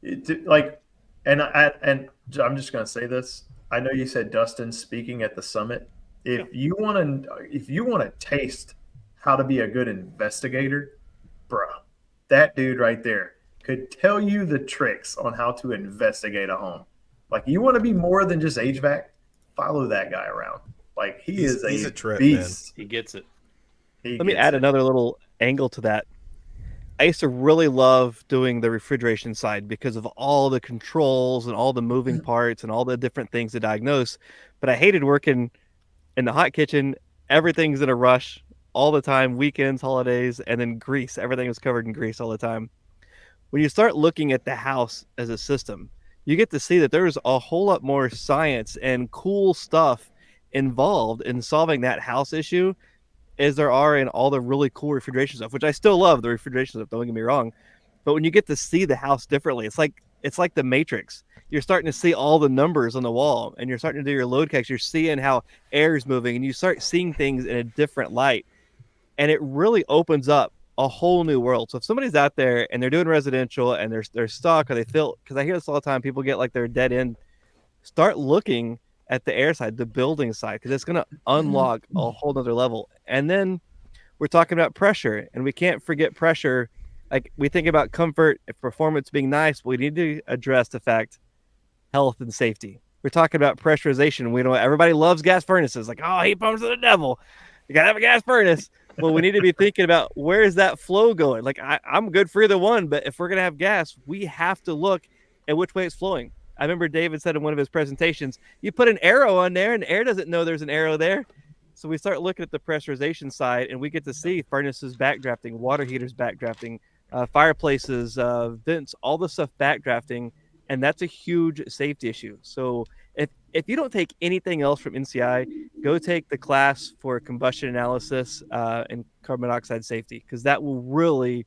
And I'm just going to say this. I know you said Dustin speaking at the summit. If you want to taste how to be a good investigator, bro, that dude right there could tell you the tricks on how to investigate a home. Like, you want to be more than just HVAC, follow that guy around. Like, he's a trip, beast. Man. He gets it. Let me add another little angle to that. I used to really love doing the refrigeration side because of all the controls and all the moving parts and all the different things to diagnose. But I hated working in the hot kitchen. Everything's in a rush all the time, weekends, holidays, and then grease. Everything was covered in grease all the time. When you start looking at the house as a system, you get to see that there's a whole lot more science and cool stuff involved in solving that house issue as there are in all the really cool refrigeration stuff, which I still love the refrigeration stuff, don't get me wrong. But when you get to see the house differently, it's like the Matrix. You're starting to see all the numbers on the wall, and you're starting to do your load checks. You're seeing how air is moving, and you start seeing things in a different light. And it really opens up a whole new world. So if somebody's out there and they're doing residential and they're stuck, or they feel, because I hear this all the time, people get like they're dead end, start looking at the air side, the building side, because it's going to unlock a whole nother level. And then we're talking about pressure, and we can't forget pressure. Like, we think about comfort and performance being nice, but we need to address the fact health and safety. We're talking about pressurization. We know everybody loves gas furnaces. Like, oh, heat pumps are the devil. You got to have a gas furnace. Well, we need to be thinking about, where is that flow going? Like, I'm good for either one, but if we're going to have gas, we have to look at which way it's flowing. I remember David said in one of his presentations, you put an arrow on there and air doesn't know there's an arrow there. So we start looking at the pressurization side, and we get to see furnaces backdrafting, water heaters backdrafting, fireplaces, vents, all the stuff backdrafting. And that's a huge safety issue. So if you don't take anything else from NCI, go take the class for combustion analysis and carbon monoxide safety, because that will really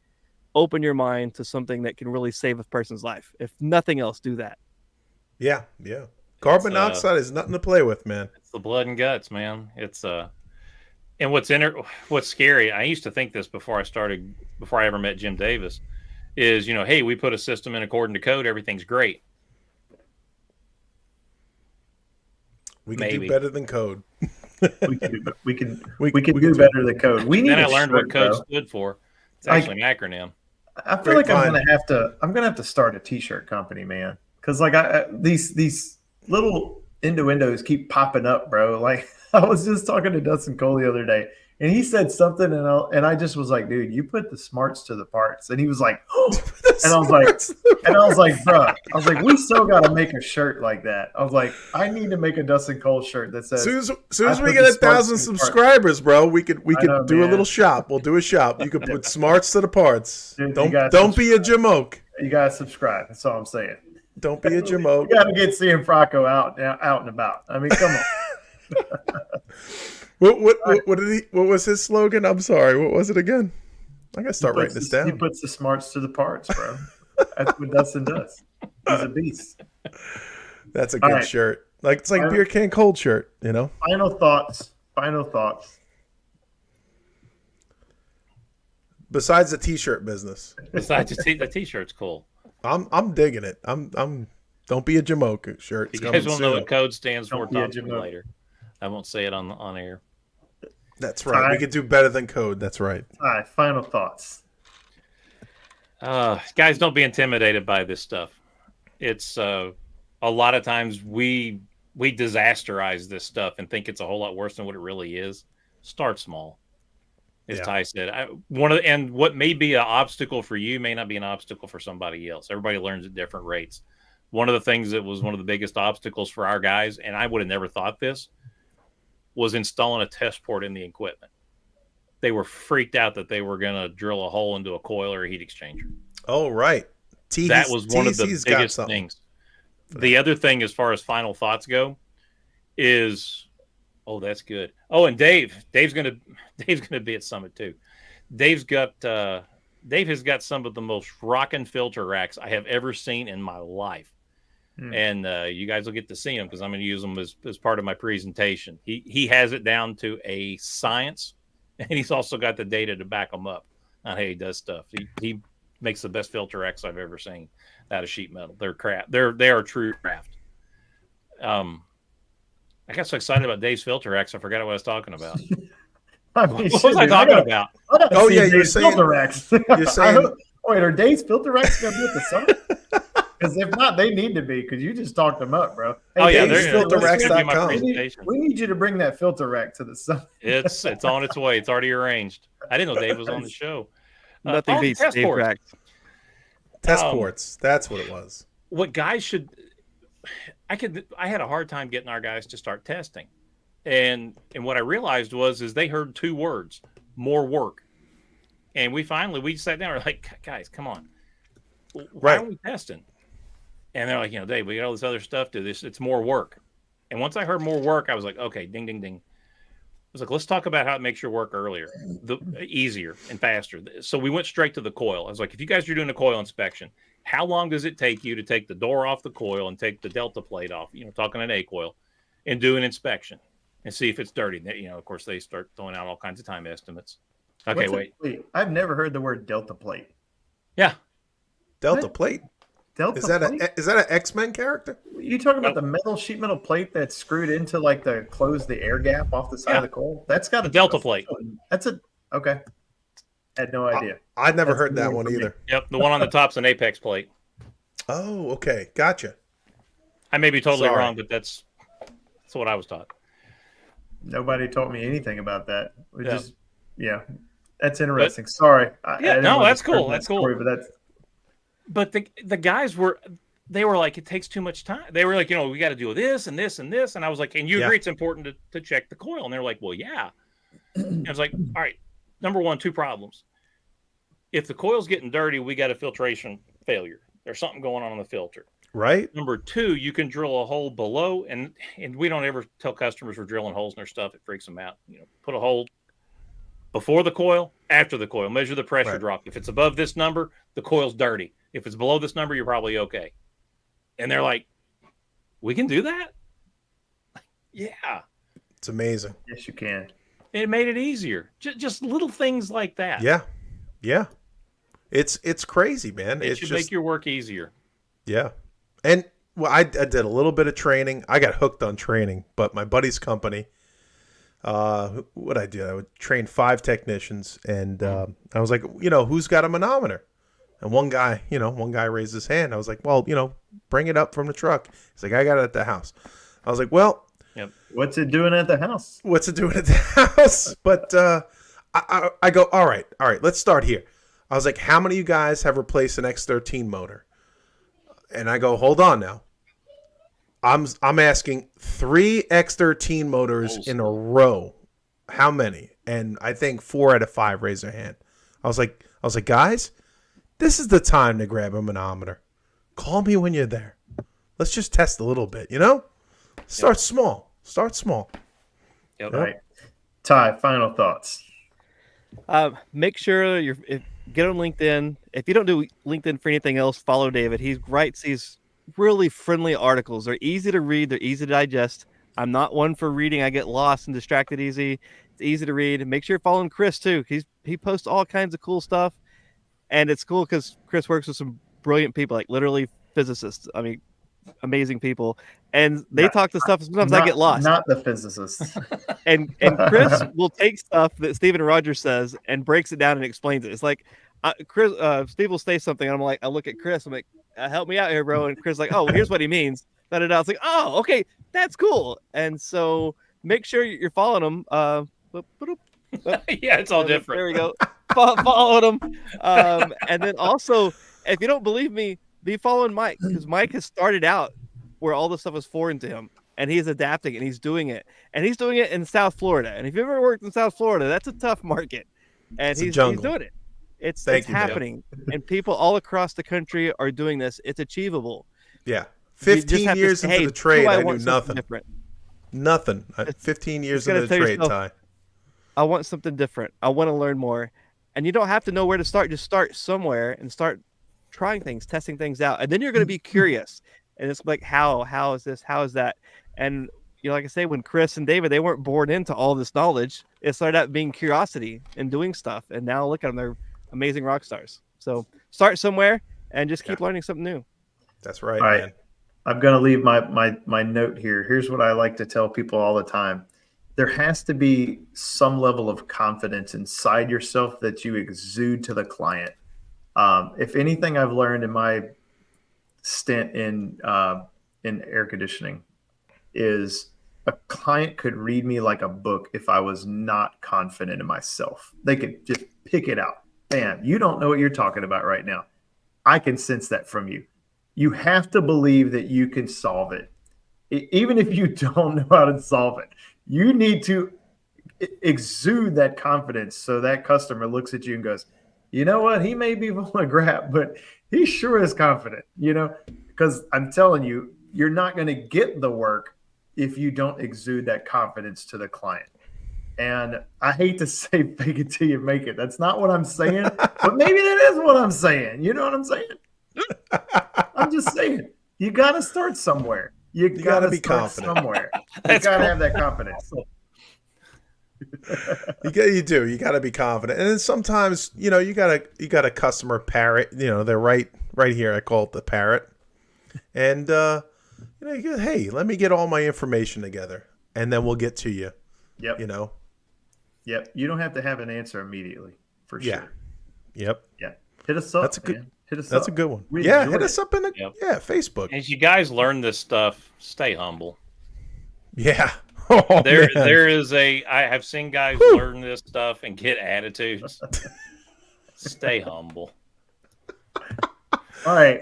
open your mind to something that can really save a person's life. If nothing else, do that. Yeah. Carbon monoxide is nothing to play with, man. It's the blood and guts, man. It's and what's scary, I used to think this before I ever met Jim Davis, is, hey, we put a system in according to code, everything's great. We can do better than code. we can do better than code. Then I learned what code stood for. It's actually an acronym. I feel like I'm gonna have to start a t-shirt company, man. Because these little innuendos keep popping up, bro. Like, I was just talking to Dustin Cole the other day, and he said something, and I just was like, dude, you put the smarts to the parts. And he was like, oh, and I was like, bro, we still got to make a shirt like that. I was like, I need to make a Dustin Cole shirt that says, soon as we get 1,000 subscribers, bro, we could do a little shop. We'll do a shop. You could put smarts to the parts. Dude, don't be a Jamoke. You gotta subscribe. That's all I'm saying. Don't be a Jamoke. You gotta get Cianfrocco out and about. I mean, come on. What was his slogan? I'm sorry. What was it again? I gotta start writing this down. He puts the smarts to the parts, bro. That's what Dustin does. He's a beast. That's a good shirt. It's like beer can cold shirt, Final thoughts. Besides the t-shirt business. Besides the t-shirt's cool. I'm digging it. I'm don't be a Jamoke shirt. You guys won't know what code stands for. Talk to me later. I won't say it on air. That's right. We could do better than code. That's right. All right. Final thoughts. Guys, don't be intimidated by this stuff. It's a lot of times we disasterize this stuff and think it's a whole lot worse than what it really is. Start small. As Ty said, what may be an obstacle for you may not be an obstacle for somebody else. Everybody learns at different rates. One of the things that was one of the biggest obstacles for our guys, and I would have never thought this, was installing a test port in the equipment. They were freaked out that they were going to drill a hole into a coil or a heat exchanger. Oh, right. That was one of the biggest things. The other thing, as far as final thoughts go, is, oh, that's good. Oh, and Dave's gonna be at Summit too. Dave has got some of the most rockin' filter racks I have ever seen in my life. and you guys will get to see them because I'm going to use them as part of my presentation. He has it down to a science, and he's also got the data to back him up on how he does stuff. He makes the best Filter X I've ever seen out of sheet metal. They're craft. They are true craft. I got so excited about Dave's Filter X, I forgot what I was talking about. I mean, What was I talking about? Oh, yeah, you're saying Filter X. You're saying Wait, are Dave's Filter X going to be at the summit? Because if not, they need to be. Because you just talked them up, bro. Hey, Oh yeah, Dave's they're FilterX.com. we need you to bring that Filter X to the summit. It's on its way. It's already arranged. I didn't know Dave was on the show. Nothing beats test Dave ports. Rack. Test ports. That's what it was. What guys should I had a hard time getting our guys to start testing. And what I realized is they heard two words, more work. And we sat down and we're like, guys, come on. Why aren't we testing? And they're like, Dave, we got all this other stuff to this. It's more work. And once I heard more work, I was like, okay, ding, ding, ding. I was like, let's talk about how it makes your work easier and faster. So we went straight to the coil. I was like, if you guys are doing a coil inspection, how long does it take you to take the door off the coil and take the delta plate off, talking an A coil, and do an inspection and see if it's dirty? Of course, they start throwing out all kinds of time estimates. Okay, wait. I've never heard the word delta plate. Yeah. Delta plate? Delta is that plate? is that an X-Men character? You talking about the sheet metal plate that's screwed into to close the air gap off the side of the coil? That's got a delta plate. That's okay. Had no idea. I'd never heard that one either. Yep, the one on the top's an apex plate. Oh, okay, gotcha. I may be totally wrong, but that's what I was taught. Nobody taught me anything about that. That's interesting. Sorry. That's cool. That's cool. But the guys were like, it takes too much time. They were like, we got to do this and this and this. And I was like, and you agree it's important to check the coil? And they're like, well, yeah. And I was like, all right, number one, two problems. If the coil's getting dirty, we got a filtration failure. There's something going on the filter. Right. Number two, you can drill a hole below, and we don't ever tell customers we're drilling holes in their stuff. It freaks them out. Put a hole before the coil, after the coil. Measure the pressure drop. If it's above this number, the coil's dirty. If it's below this number, you're probably okay. And they're like, we can do that? Yeah. It's amazing. Yes, you can. It made it easier. Just little things like that. Yeah. Yeah. It's crazy, man. It should make your work easier. Yeah. And I did a little bit of training. I got hooked on training, but my buddy's company, what I did, I would train 5 technicians, and I was like, who's got a manometer? And one guy raised his hand. I was like, well, bring it up from the truck. He's like, I got it at the house. I was like, well, what's it doing at the house? But I go, all right, let's start here. I was like, how many of you guys have replaced an X13 motor? And I go, hold on now. I'm asking 3 X13 motors in a row. How many? And I think 4 out of 5 raised their hand. I was like, guys, this is the time to grab a manometer. Call me when you're there. Let's just test a little bit, Start small. Yep. Right. Ty, final thoughts. Make sure get on LinkedIn. If you don't do LinkedIn for anything else, follow David. He writes these really friendly articles. They're easy to read. They're easy to digest. I'm not one for reading. I get lost and distracted easy. It's easy to read. Make sure you're following Chris too. He posts all kinds of cool stuff, and it's cool because Chris works with some brilliant people, like literally physicists. I mean, amazing people, and they talk to stuff. Sometimes I get lost. Not the physicists. and Chris will take stuff that Steven Rogers says and breaks it down and explains it. It's like Steve will say something, and I'm like, I look at Chris, I'm like, help me out here, bro. And Chris is like, oh, well, here's what he means. I was like, oh, okay, that's cool. And so make sure you're following him. Yeah, it's all different. There we go. Follow them. And then also, if you don't believe me, be following Mike, because Mike has started out where all this stuff is foreign to him, and he's adapting and he's doing it. And he's doing it in South Florida. And if you've ever worked in South Florida, that's a tough market. And he's doing it. It's happening. And people all across the country are doing this. It's achievable. Yeah. 15 years into the trade, I knew nothing. Different. Nothing. 15 years into the trade, Ty. I want something different. I want to learn more. And you don't have to know where to start. Just start somewhere and start trying things, testing things out. And then you're going to be curious. And it's like, how is this? How is that? And like I say, when Chris and David, they weren't born into all this knowledge. It started out being curiosity and doing stuff. And now look at them. They're amazing rock stars. So start somewhere and just keep learning something new. That's right, all man. right. I'm going to leave my note here. Here's what I like to tell people all the time. There has to be some level of confidence inside yourself that you exude to the client. If anything I've learned in my stint in air conditioning is a client could read me like a book if I was not confident in myself. They could just pick it out. Man, you don't know what you're talking about right now. I can sense that from you. You have to believe that you can solve it. Even if you don't know how to solve it, you need to exude that confidence so that customer looks at you and goes, you know what? He may be full of crap, but he sure is confident, because I'm telling you, you're not going to get the work if you don't exude that confidence to the client. And I hate to say fake it till you make it. That's not what I'm saying, but maybe that is what I'm saying. You know what I'm saying? I'm just saying, you got to start somewhere. You got to be confident somewhere. You got to have that confidence. You do. You got to be confident. And then sometimes, you got a customer parrot, they're right here. I call it the parrot. And, you go, hey, let me get all my information together and then we'll get to you. Yep. Yep. You don't have to have an answer immediately for sure. Yep. Yeah. Hit us up. That's a good, man. Hit us that's up. a good one. We Hit us up in the Facebook. As you guys learn this stuff, stay humble. Yeah. Oh, there is I have seen guys learn this stuff and get attitudes. Stay humble. All right.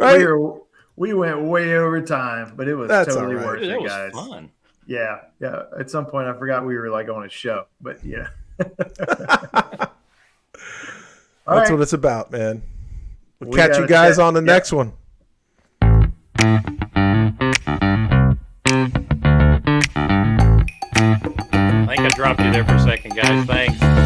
We went way over time, but it was totally worth it, guys. It was fun. Yeah. Yeah. At some point I forgot we were like on a show, but yeah. That's what it's about, man. We'll catch you guys on the next one. I think I dropped you there for a second, guys. Thanks.